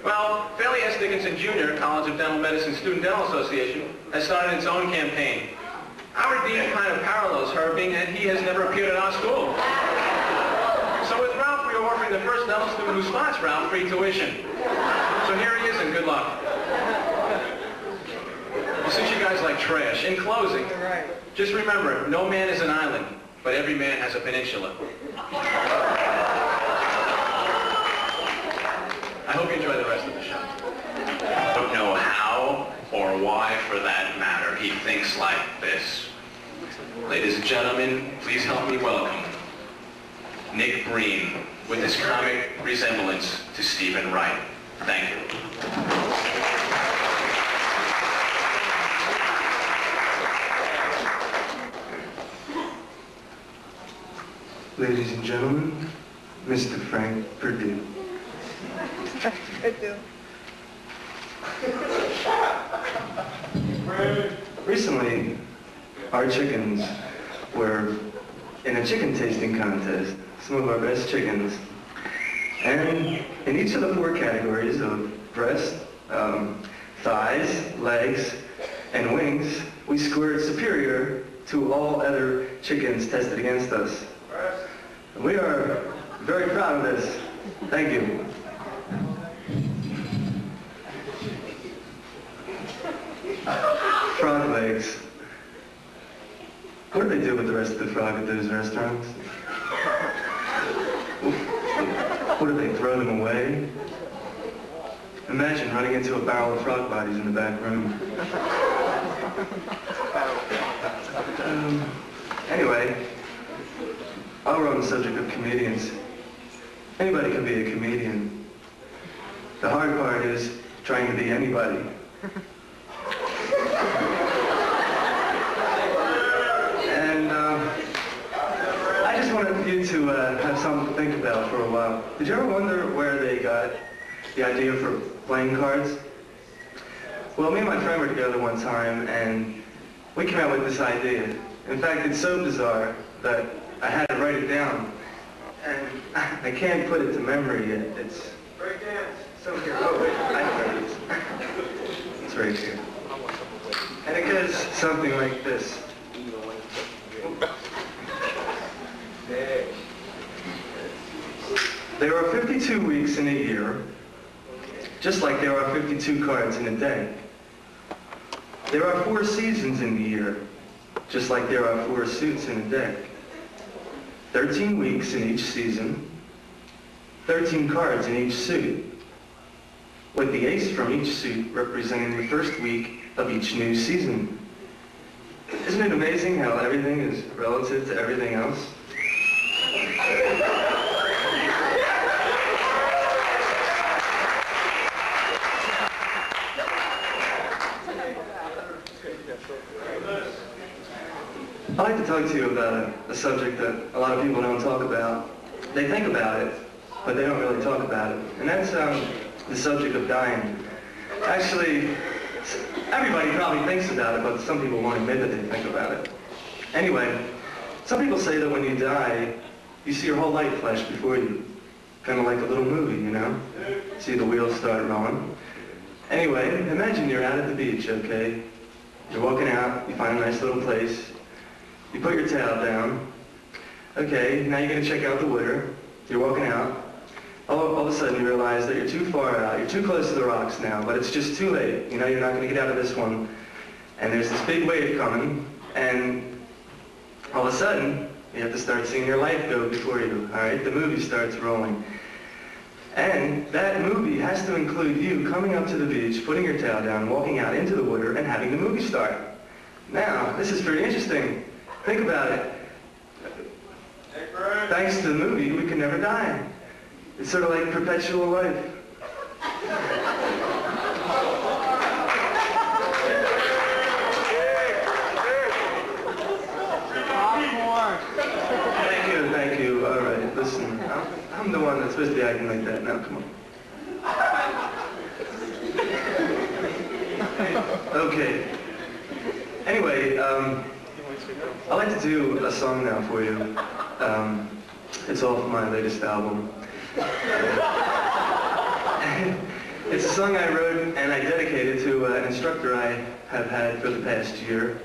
Well, Fairleigh S. Dickinson Junior College of Dental Medicine Student Dental Association has started its own campaign. Our dean kind of parallels Herb, being that he has never appeared at our school. So with Ralph, we are offering the first dental student who spots Ralph free tuition. So here he is, and good luck. Since you guys like trash, in closing, just remember, no man is an island, but every man has a peninsula. I hope you enjoy the rest of the show. I don't know how or why, for that matter, he thinks like this. Ladies and gentlemen, please help me welcome Nick Breen with his comic resemblance to Stephen Wright. Thank you. Ladies and gentlemen, Mr. Frank Perdue. Recently, our chickens were in a chicken tasting contest, some of our best chickens. And in each of the 4 categories of breast, thighs, legs, and wings, we scored superior to all other chickens tested against us. We are very proud of this. Thank you. Frog legs. What do they do with the rest of the frog at those restaurants? What do they throw them away? Imagine running into a barrel of frog bodies in the back room. Anyway, while we're on the subject of comedians, anybody can be a comedian. The hard part is trying to be anybody. And I just wanted you to have something to think about for a while. Did you ever wonder where they got the idea for playing cards? Well, me and my friend were together one time, and we came out with this idea. In fact, it's so bizarre that I had to write it down. And I can't put it to memory yet. It's so here. Oh, wait, I know it is. It's right here. And it goes something like this. There are 52 weeks in a year, just like there are 52 cards in a day. There are 4 seasons in the year, just like there are 4 suits in a deck. 13 weeks in each season, 13 cards in each suit, with the ace from each suit representing the first week of each new season. Isn't it amazing how everything is relative to everything else? I'd like to talk to you about a subject that a lot of people don't talk about. They think about it, but they don't really talk about it. And that's the subject of dying. Actually, everybody probably thinks about it, but some people won't admit that they think about it. Anyway, some people say that when you die, you see your whole life flash before you. Kind of like a little movie, you know? See the wheels start rolling. Anyway, imagine you're out at the beach, okay? You're walking out, you find a nice little place. You put your towel down. Okay, now you're going to check out the water. You're walking out. All of a sudden you realize that you're too far out. You're too close to the rocks now, but it's just too late. You know, you're not going to get out of this one. And there's this big wave coming, and all of a sudden, you have to start seeing your life go before you, all right? The movie starts rolling. And that movie has to include you coming up to the beach, putting your towel down, walking out into the water, and having the movie start. Now, this is pretty interesting. Think about it. Thanks to the movie, we can never die. It's sort of like perpetual life. Thank you. All right, listen. I'm the one that's supposed to be acting like that. Now, come on. Okay. Anyway, I'd like to do a song now for you. It's off my latest album. It's a song I wrote and I dedicated to an instructor I have had for the past year.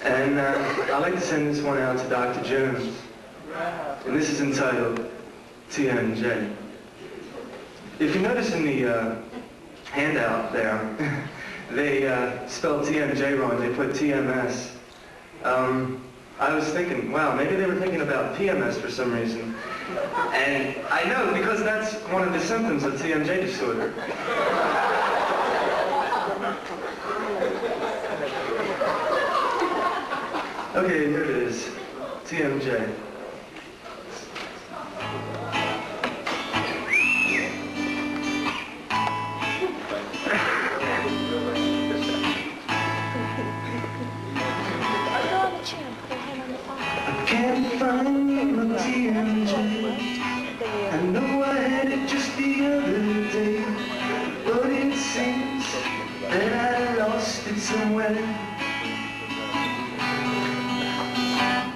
And I'd like to send this one out to Dr. Jones. And this is entitled TMJ. If you notice in the handout there, they spelled TMJ wrong. They put TMS. I was thinking, wow, maybe they were thinking about PMS for some reason. And I know, because that's one of the symptoms of TMJ disorder. Okay, here it is. TMJ. Can't find my TMJ. I know I had it just the other day, but it seems that I lost it somewhere.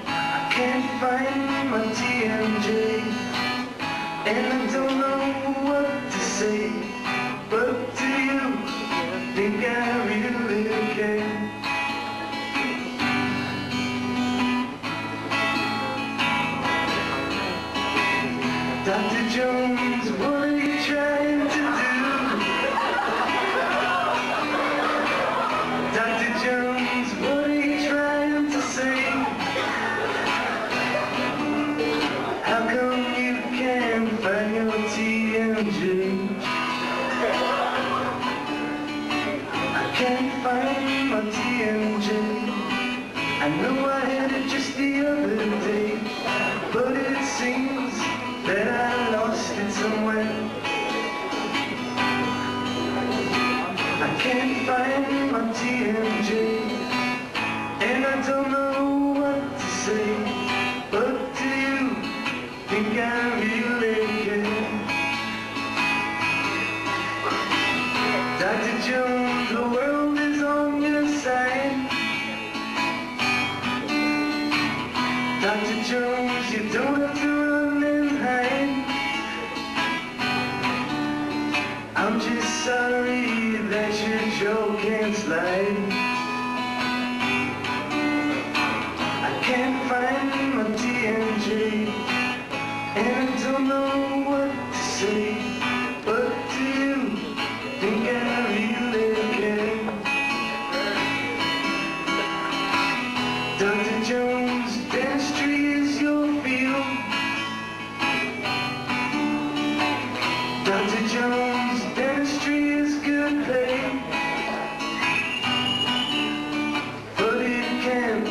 I can't find Jones, what are you trying to do? Dr. Jones, what are you trying to say? How come you can't find your TMJ? I can't find my TMJ. I know I had it just the other day, but it seems that I lost it somewhere. I can't find my TMJ, and I don't know what to say. But do you think I really care? Dr. Jones, the world is on your side. Dr. Jones, you don't have to run and hide. I'm just sorry that your jaw can't slide. I can't find my TMJ, and I don't know what to say. But do you think I really care? Dr. Jones, dentistry is your field. Dr. Jones, dentistry is good pay, but it can't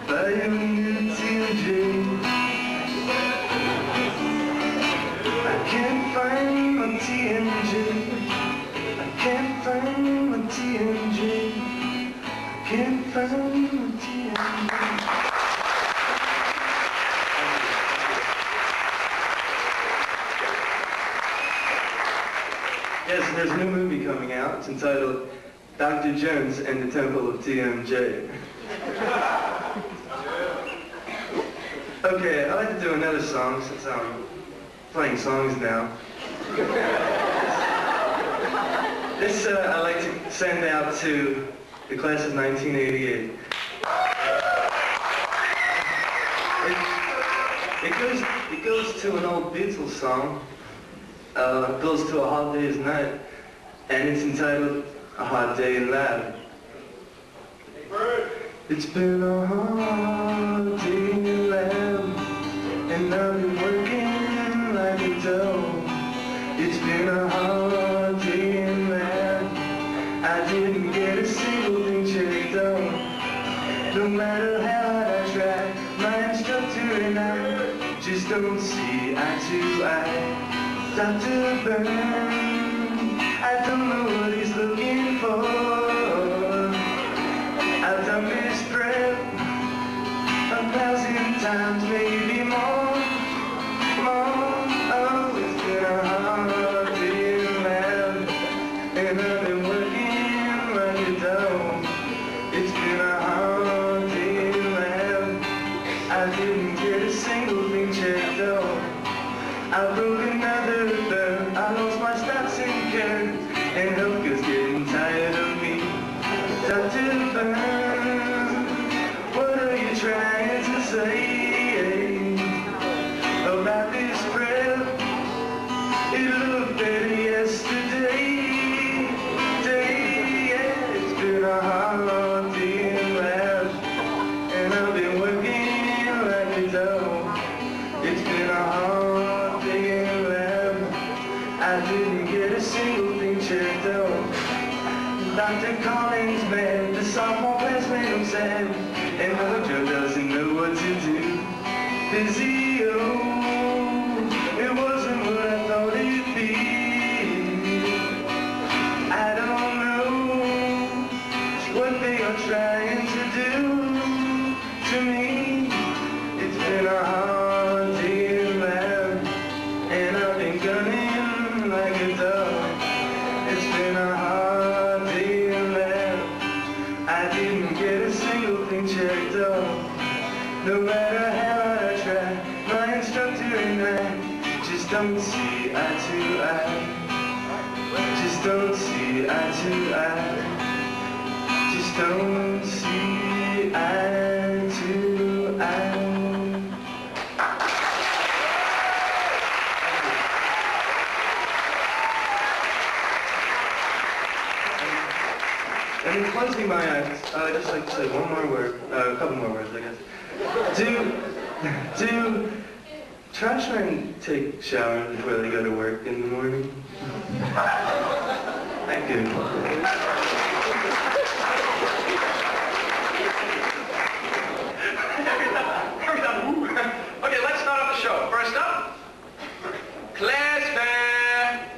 buy you a new TMJ. I can't find my TMJ. I can't find my TMJ. I can't find my TMJ. Yes, there's a new movie coming out. It's entitled Dr. Jones and the Temple of TMJ. Okay, I'd like to do another song since I'm playing songs now. This I'd like to send out to the class of 1988. It goes to an old Beatles song. It goes to A Hard Day's Night, and it's entitled A Hard Day in Lab. It's been a hard day in lab, and I've been working like a dog. It's been a hard day in lab, I didn't get a single thing checked out. No matter how hard I try, my instructor and I just don't see eye to eye. Dr. Byrne, I don't know what he's looking for. I've done this prep 1,000 times, maybe more. Oh, it's been a hard day in lab, and I've been working like a dog. It's been a hard day in lab, I didn't get a single thing checked out. I broke another bell, I lost my stops and care, and healthcare's getting tired of me. Dr. Byrne, what are you trying to say about this prep? It looked better yesterday. Yeah, it's been a hard day in lab, and I've been working like a dog. It's been a hard day in lab, I didn't get a single thing checked out. Dr. Collins mad, the sophomore class made him sad, and Mojo doesn't know what to do. Physio, it wasn't what I thought it'd be. I don't know what they are trying to do to me. It's been a hard day in lab, and I've been gunning like a dog. It's been a hard day in lab, I didn't get a single thing checked out. No matter how hard I try, my instructor and I just don't see eye to eye. Just don't see eye to eye. Just don't see eye to eye. cleansing my eyes, I'd just like to say one more word, a couple more words, I guess. Do trashmen take showers before they go to work in the morning? Thank you. Okay, let's start off the show. First up, class fair.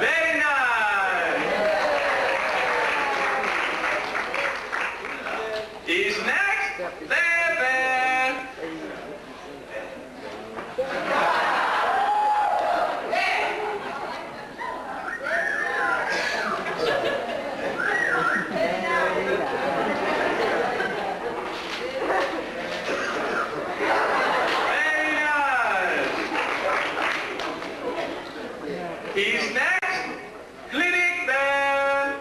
Very nice. He's next. There, there. Very nice. He's next. Clinic there.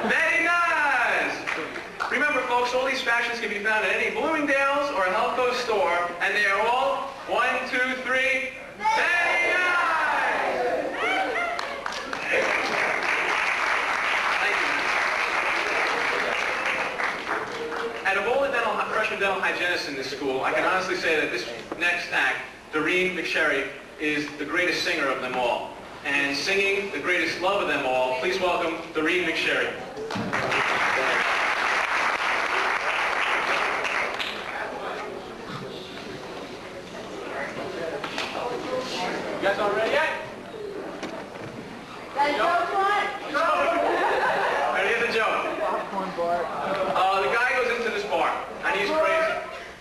Very nice. Remember, folks, all these fashions can be found at any Bloomingdale's or Helco store, and they are all 1, 2, 3. Very nice. Thank you. Out of all the freshman dental hygienists in this school, I can honestly say that this next act, Doreen McSherry, is the greatest singer of them all. And singing the greatest love of them all, please welcome Doreen McSherry. You guys all ready yet? Here's a joke. The guy goes into this bar, and he's crazy.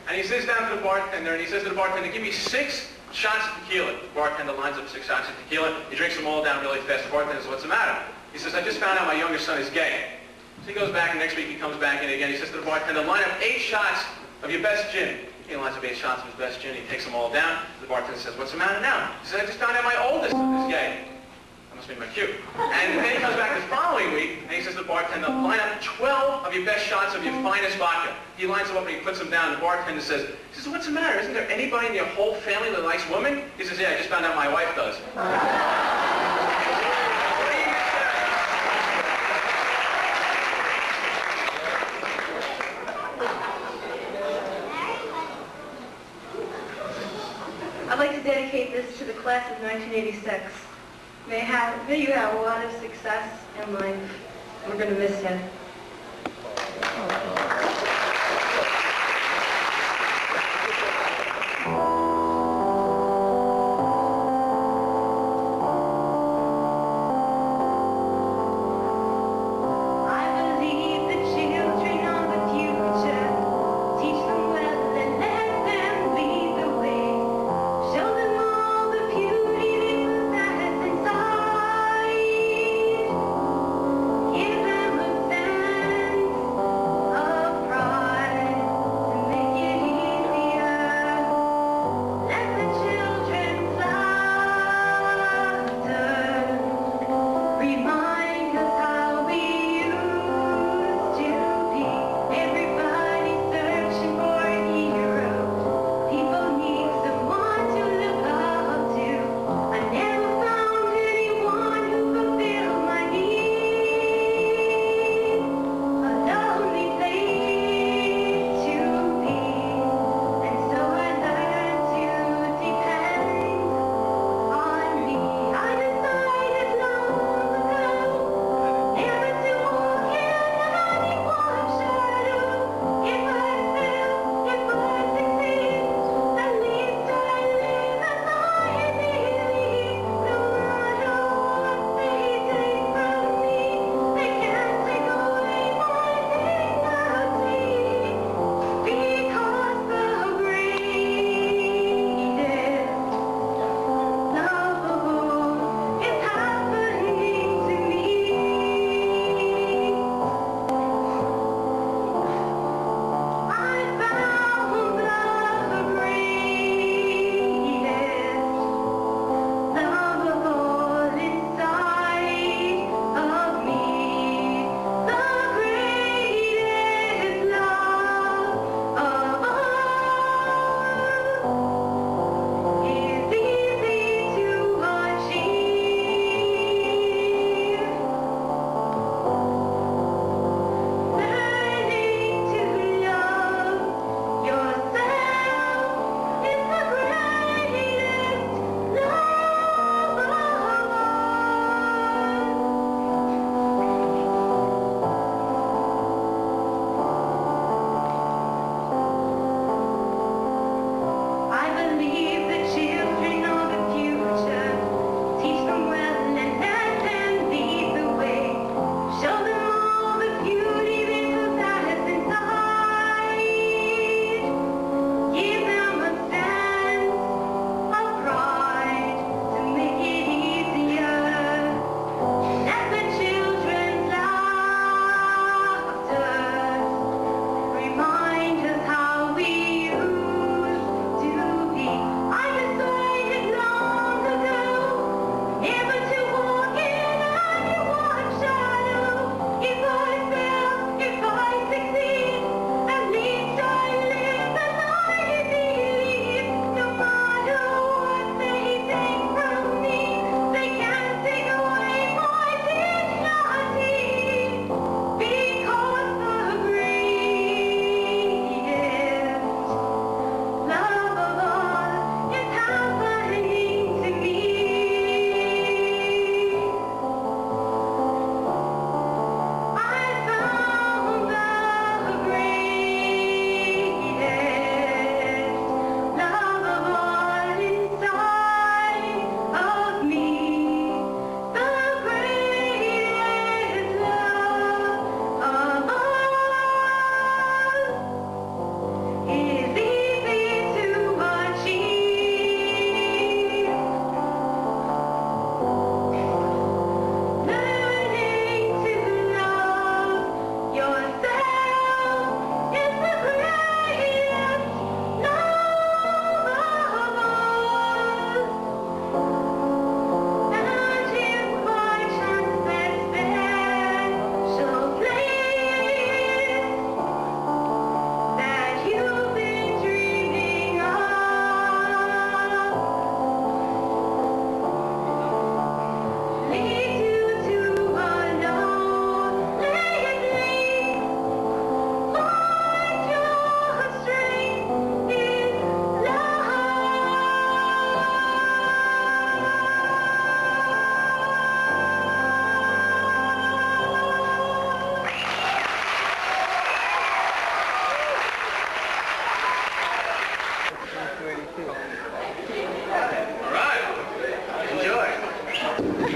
And he sits down to the bartender, and he says to the bartender, give me 6 shots of tequila. The bartender lines up 6 shots of tequila. He drinks them all down really fast. The bartender says, what's the matter? He says, I just found out my younger son is gay. So he goes back, and next week he comes back in again. He says to the bartender, line up 8 shots of your best gin. He lines up 8 shots of his best gin. He takes them all down. The bartender says, what's the matter now? He says, I just found out my oldest is gay. That must be my cue. And then he comes back the following week, and he says to the bartender, line up 12 of your best shots of your finest vodka. He lines them up and he puts them down. The bartender says, what's the matter? Isn't there anybody in your whole family that likes women? He says, yeah, I just found out my wife does. I'd like to dedicate this to the class of 1986. May you have a lot of success in life. We're going to miss you. Of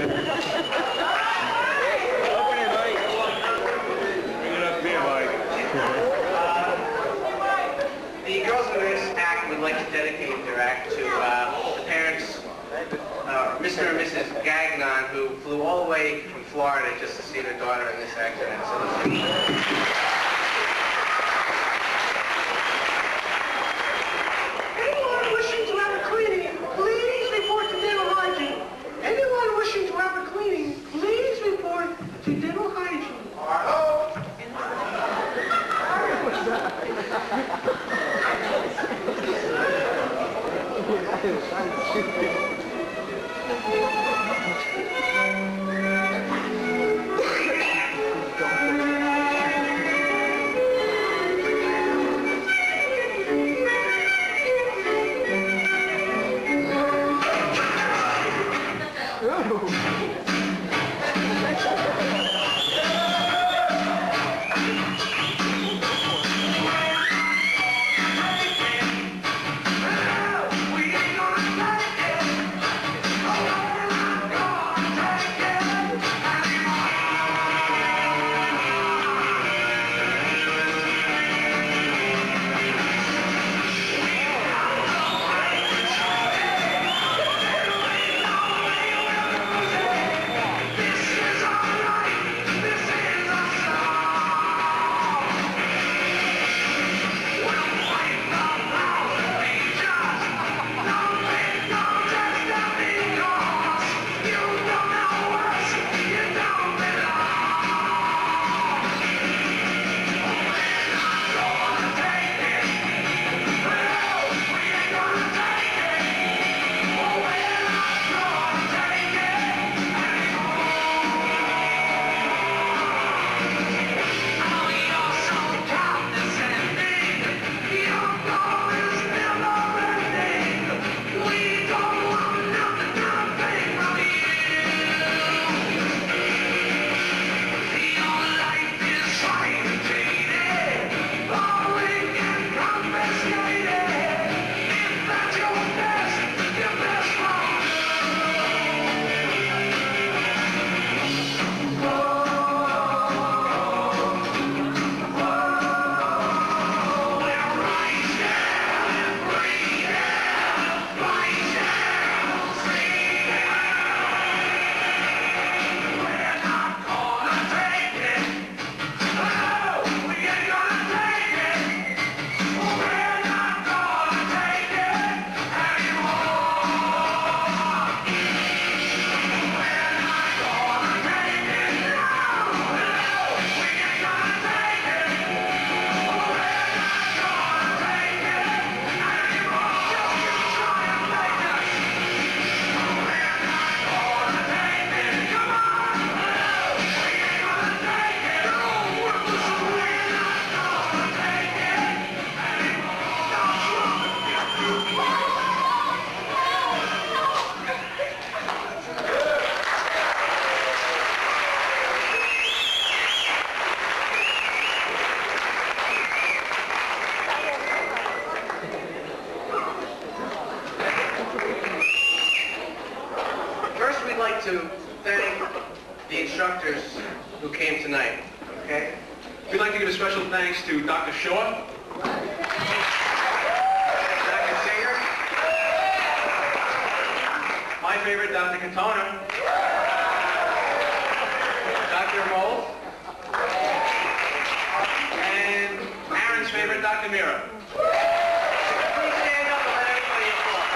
The girls in this act would like to dedicate their act to the parents, Mr. and Mrs. Gagnon, who flew all the way from Florida just to see their daughter in this accident. So Anyone wishing to have a cleaning, please report to dental hygiene. Anyone wishing to have a cleaning, please report to dental hygiene. To thank the instructors who came tonight, okay? We'd like to give a special thanks to Dr. Shaw, Dr. Singer, my favorite, Dr. Cantona, Dr. Mold, and Aaron's favorite, Dr. Mira. Please stand up and let everybody applaud.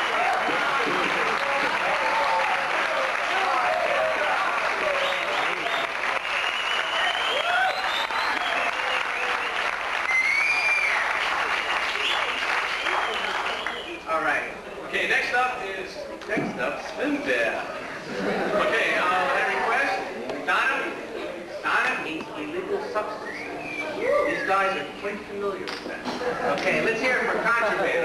Okay, next up, Spin Bear. Okay, at request, Donna means illegal substance. These guys are quite familiar with that. Okay, let's hear it for Contraband.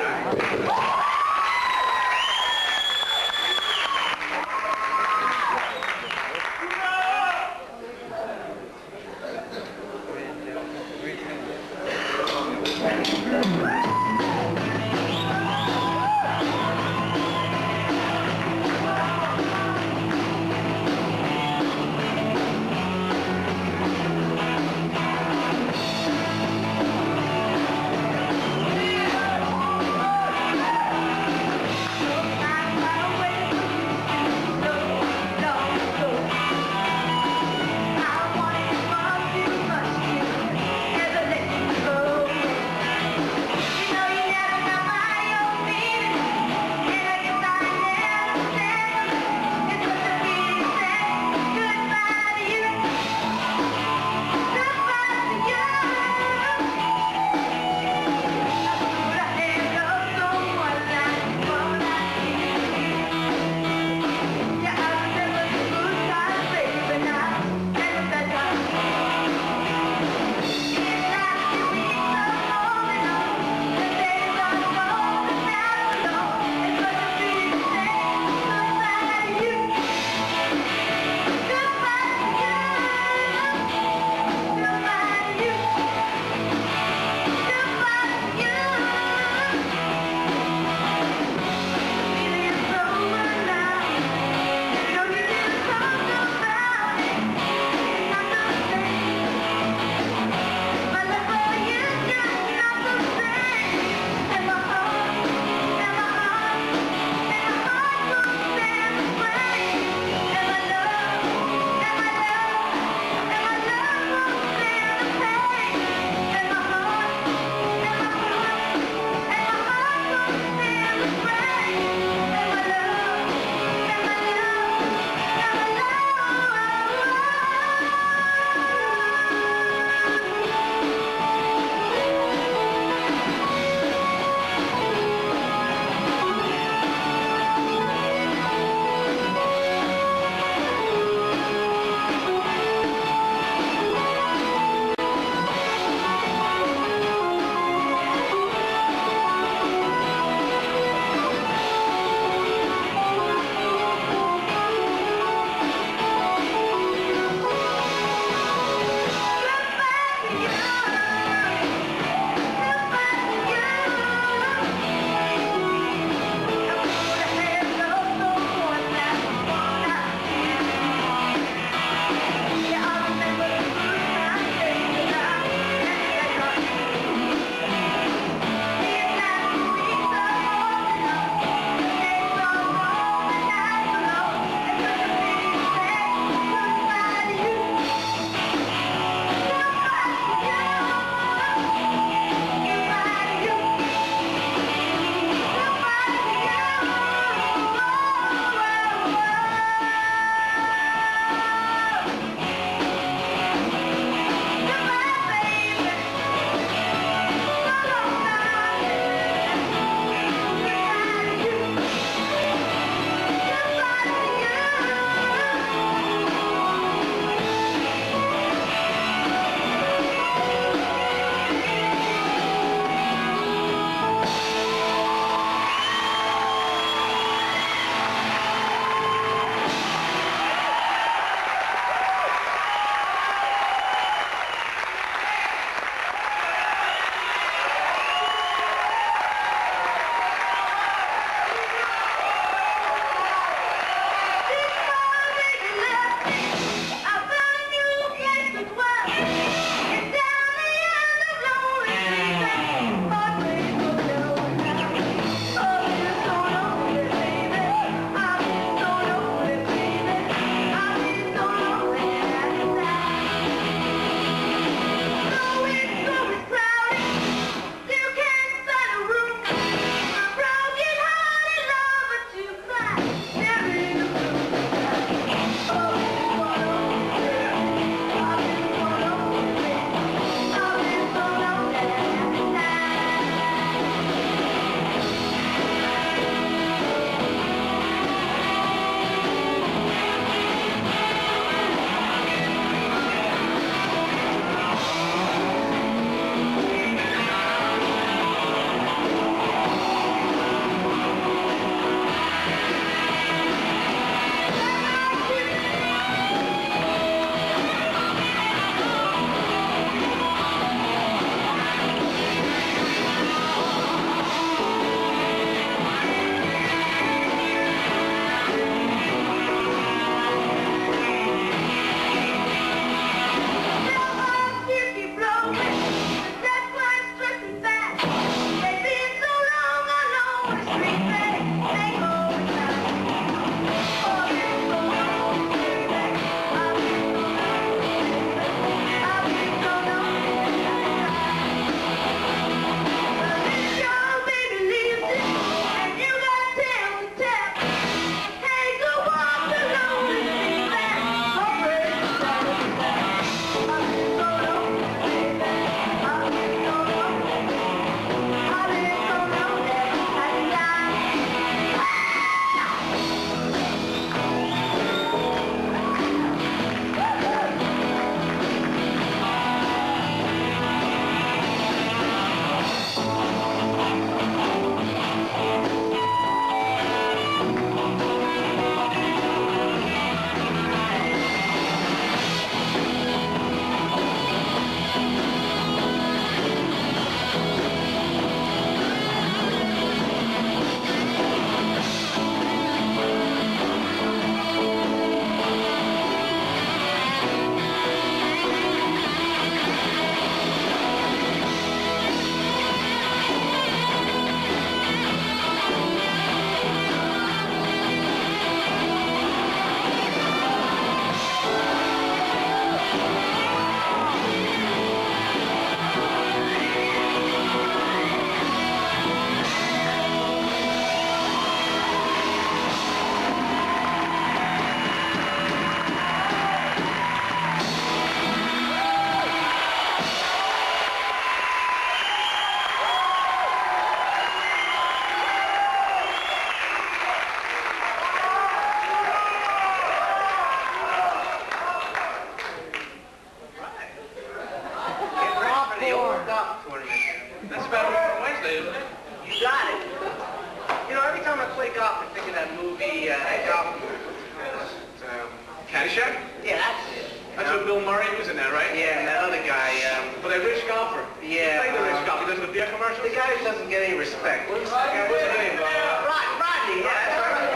the chef? Yeah, that's it. That's what Bill Murray was in that, right? Yeah, and that other guy, But that rich golfer. yeah. He played the rich golfer. He does the beer commercials. The guy who doesn't get any respect. What's that guy? What's his name? Rodney, yeah, that's right.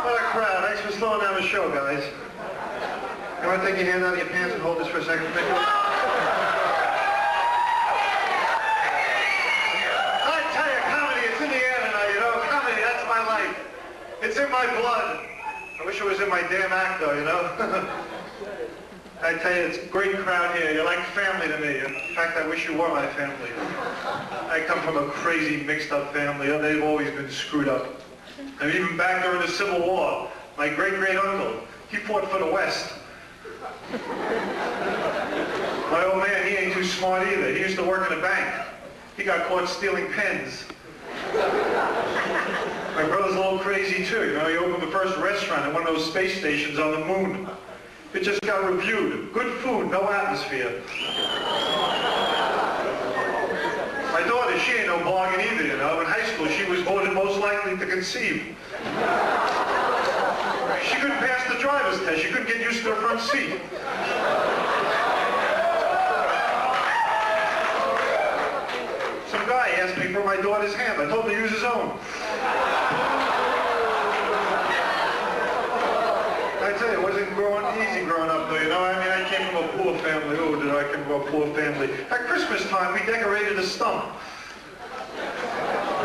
What a crowd. Thanks for slowing down the show, guys. You want to take your hand out of your pants and hold this for a second? I tell you, comedy, it's in the air tonight, you know? Comedy, that's my life. It's in my blood. I wish it was in my damn act, though, you know? I tell you, it's a great crowd here. You're like family to me. In fact, I wish you were my family. I come from a crazy, mixed-up family. They've always been screwed up. And even back during the Civil War, my great-great-uncle, he fought for the West. My old man, he ain't too smart either. He used to work in a bank. He got caught stealing pens. My brother's a little crazy too. You know, he opened the first restaurant at one of those space stations on the moon. It just got reviewed. Good food, no atmosphere. My daughter, she ain't no bargain either, you know. In high school, she was voted most likely to conceive. She couldn't pass the driver's test. She couldn't get used to her front seat. Some guy asked me for my daughter's hand. I told him to use his own. I tell you, it wasn't easy growing up, though, you know? I mean, I came from a poor family. Oh, did I come from a poor family? At Christmas time, we decorated a stump.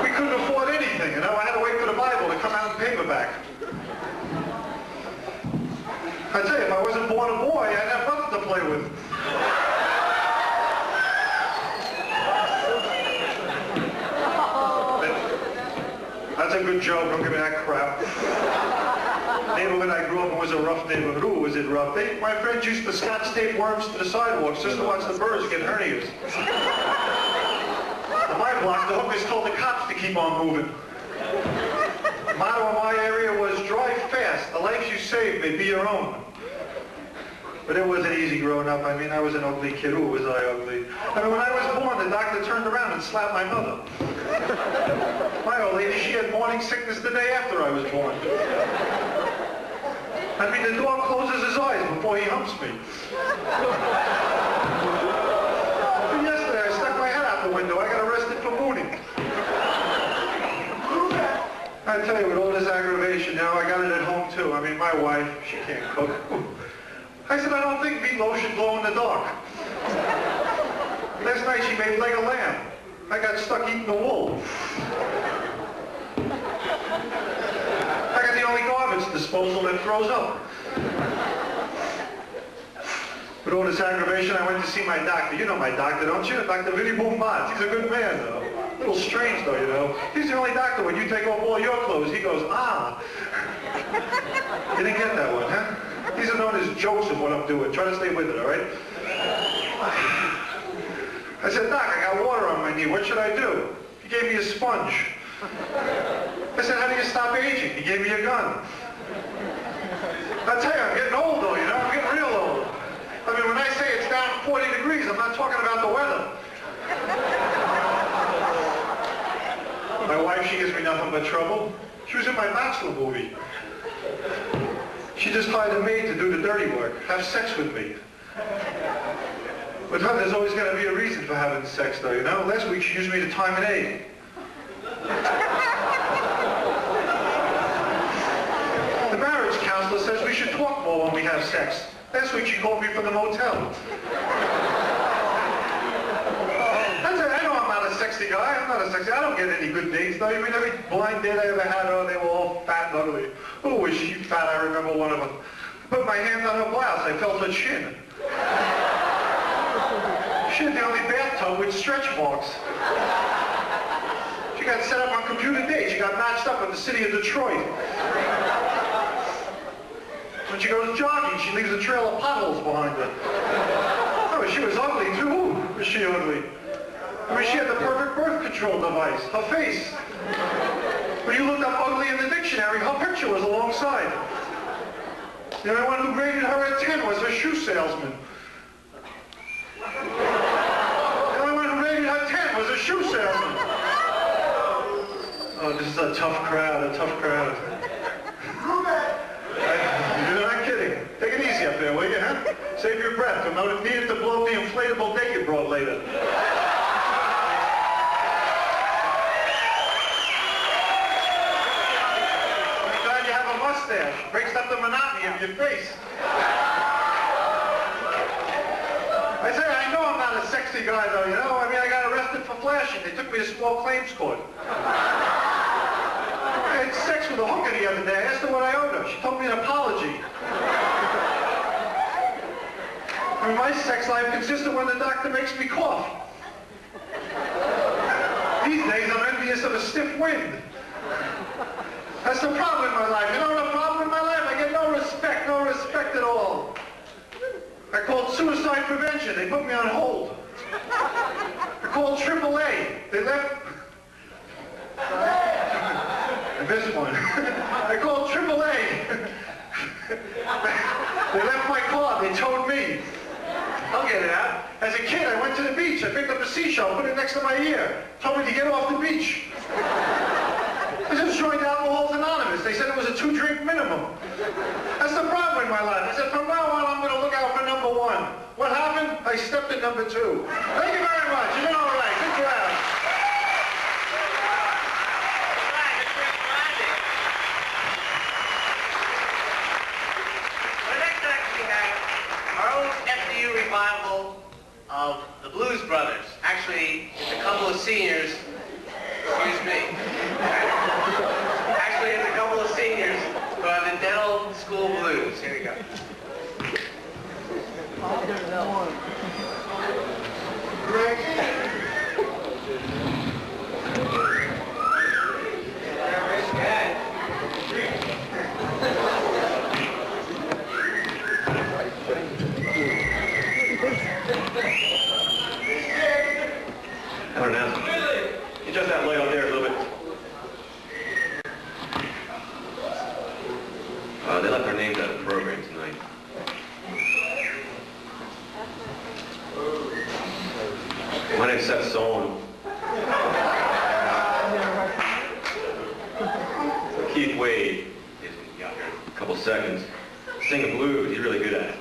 We couldn't afford anything, you know? I had to wait for the Bible to come out in paperback. I tell you, if I wasn't born a boy, I'd have nothing to play with. That's a good joke. Don't give me that crap. The neighborhood I grew up in was a rough neighborhood. Ooh, was it rough? My friends used to scotch tape worms to the sidewalks just to watch the birds get hernias. On my block, the hookers told the cops to keep on moving. The motto in my area was, drive fast. The lives you save may be your own. But it wasn't easy growing up. I mean, I was an ugly kid. Ooh, was I ugly. I mean, when I was born, the doctor turned around and slapped my mother. My old lady, she had morning sickness the day after I was born. I mean, the dog closes his eyes before he humps me. And yesterday, I stuck my head out the window. I got arrested for mooning. I tell you, with all this aggravation now, I got it at home, too. I mean, my wife, she can't cook. I said, I don't think meatloaf should glow in the dark. Last night, she made leg of lamb. I got stuck eating the wool. I got the only garbage disposal that throws up. With all this aggravation, I went to see my doctor. You know my doctor, don't you? Dr. Vinny Boombat. He's a good man, though. A little strange, though, you know. He's the only doctor, when you take off all your clothes, he goes, ah. You didn't get that one, huh? These are known as jokes of what I'm doing. Try to stay with it, all right? I said, Doc, I got water on my knee. What should I do? He gave me a sponge. I said, how do you stop aging? He gave me a gun. I tell you, I'm getting old, though, you know? I'm getting real old. I mean, when I say it's down 40 degrees, I'm not talking about the weather. My wife, she gives me nothing but trouble. She was in my bachelor movie. She just hired a maid to do the dirty work, have sex with me. With her, there's always got to be a reason for having sex, though, you know? Last week, she used me to time an egg. The marriage counselor says we should talk more when we have sex. Last week, she called me from the motel. I know I'm not a sexy guy. I'm not a sexy. I don't get any good dates, though. I mean, every blind date I ever had, oh, they were all fat and ugly. Oh, was she fat? I remember one of them. I put my hand on her blouse. I felt her chin. She had the only bathtub with stretch marks. She got set up on computer dates. She got matched up with the city of Detroit. When she goes jogging, she leaves a trail of potholes behind her. Oh, she was ugly, too. Ooh, was she ugly? I mean, she had the perfect birth control device, her face. When you looked up ugly in the dictionary, her picture was alongside. The only one who graded her at 10 was her shoe salesman. The only one who rated her 10 was a shoe salesman. Oh, this is a tough crowd, a tough crowd. You're not kidding. Take it easy up there, will you, huh? Save your breath. I'm not needed to blow up the inflatable dick you brought later. I'm glad you have a mustache. Breaks up the monotony of your face. I say, I know I'm not a sexy guy, though, you know? I mean, I got arrested for flashing. They took me to small claims court. I had sex with a hooker the other day. I asked her what I owed her. She told me an apology. I mean, my sex life consists of when the doctor makes me cough. These days, I'm envious of a stiff wind. That's the problem in my life. You know the problem in my life? I get no respect at all. I called suicide prevention. They put me on hold. I called AAA. They left... I missed one. I called AAA. They left my car. They towed me. I'll get it out. As a kid, I went to the beach. I picked up a seashell, put it next to my ear. Told me to get off the beach. I just joined Alcoholics Anonymous. They said it was a 2-drink minimum. That's the problem in my life. I said, from now on, I'm going to look out for number 1. What happened? I stepped at number 2. Thank you very much. You've been all right. Good crowd. Our own FDU revival of the Blues Brothers. Actually, it's a couple of seniors. Excuse me. Actually, it's a couple of seniors who are the dental school blues. Here we go. I don't know. You just that light on there a little bit. They left our names out of the program tonight. My name's Seth Solon. Keith Wade is when he got here in a couple seconds. Singing blues, he's really good at it.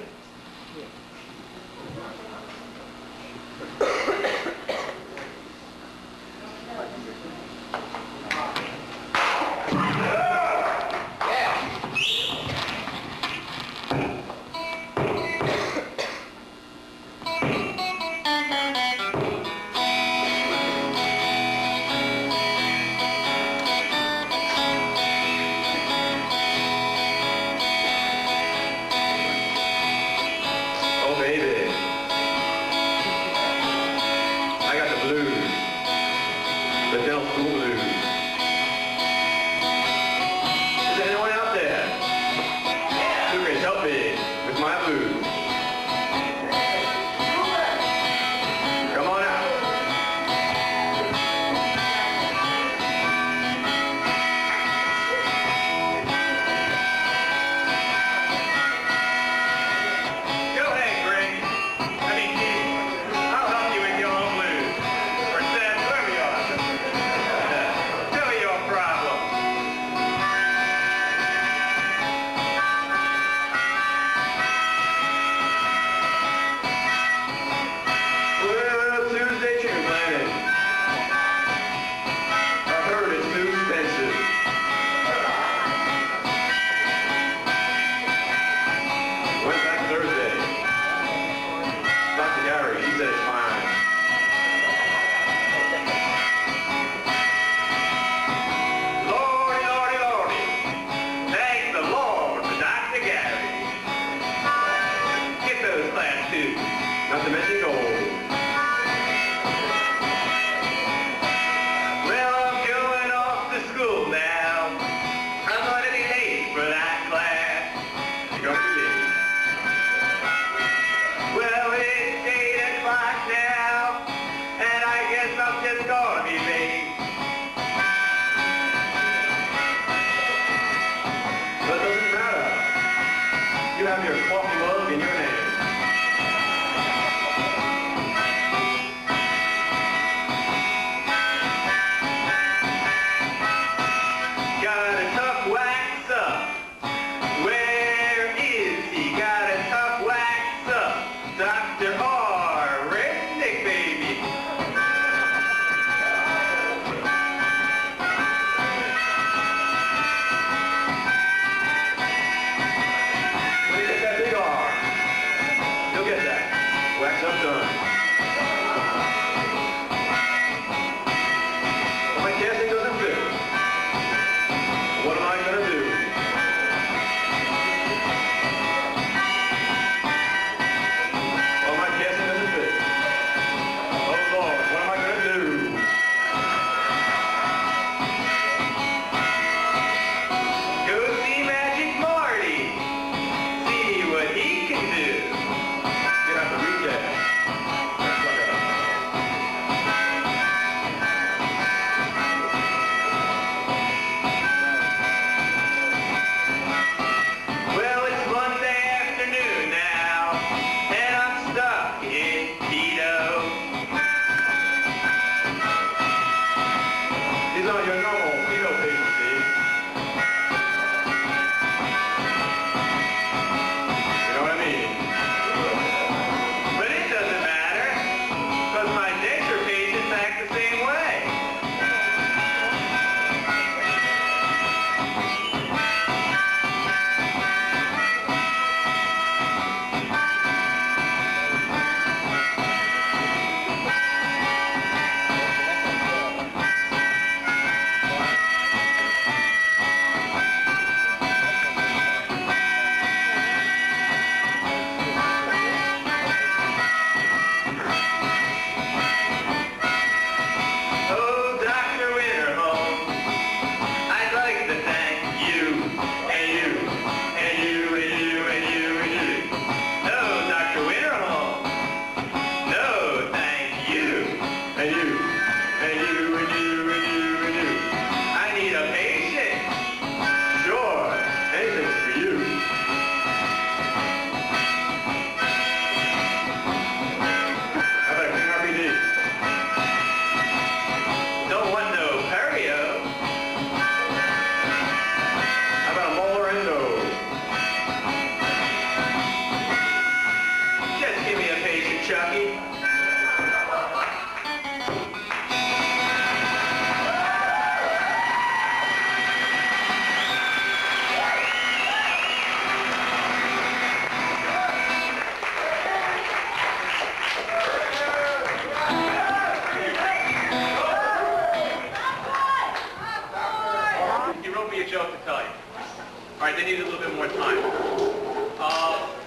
right, they needed a little bit more time.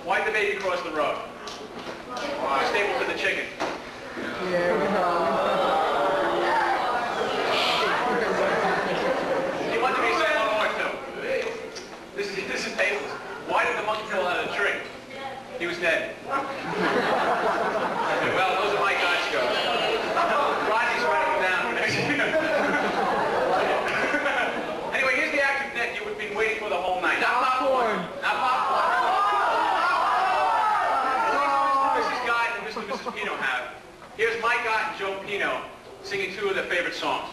Why'd the baby cross the road? Staple for the chicken. He wanted to be saying one more too. This is tasteless. Why did the monkey fall out of the tree? He was dead. Okay, well, those are my guys go. Rodney's writing them down for next year. Anyway, here's the active net you've been waiting for the whole night. Not popcorn. Not popcorn. Mrs. Guy and Mr. and Mrs. Pino have. Here's Mike Ott and Joe Pino singing two of their favorite songs.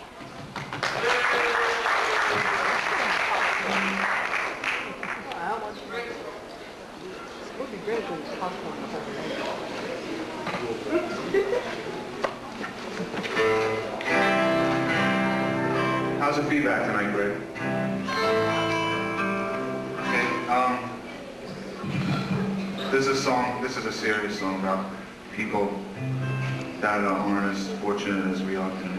It would be great if there was popcorn. How's the feedback tonight, Greg? Okay, this is a serious song about people that aren't as fortunate as we are tonight.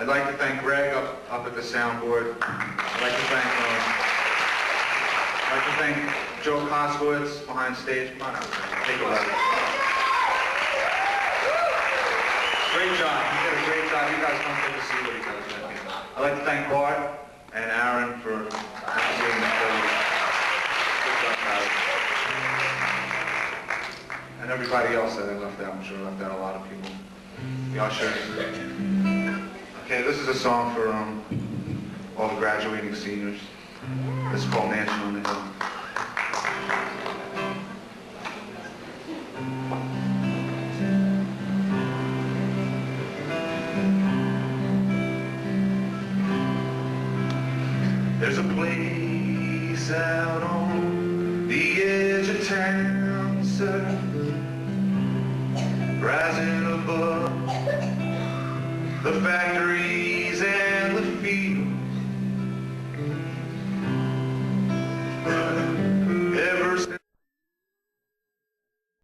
I'd like to thank Greg up at the soundboard. I'd like to thank Joe Koskowitz behind stage. Come on out. Take a look. Great job. You did a great job. You guys come get to see what he does. I'd like to thank Bart and Aaron for being the privilege. Good job, guys. And everybody else that I left out. I'm sure I left out a lot of people. The ushers. Okay, this is a song for all the graduating seniors. It's called Mansion on the Hill. There's a place out on the edge of town, sir, rising above the factories and the fields.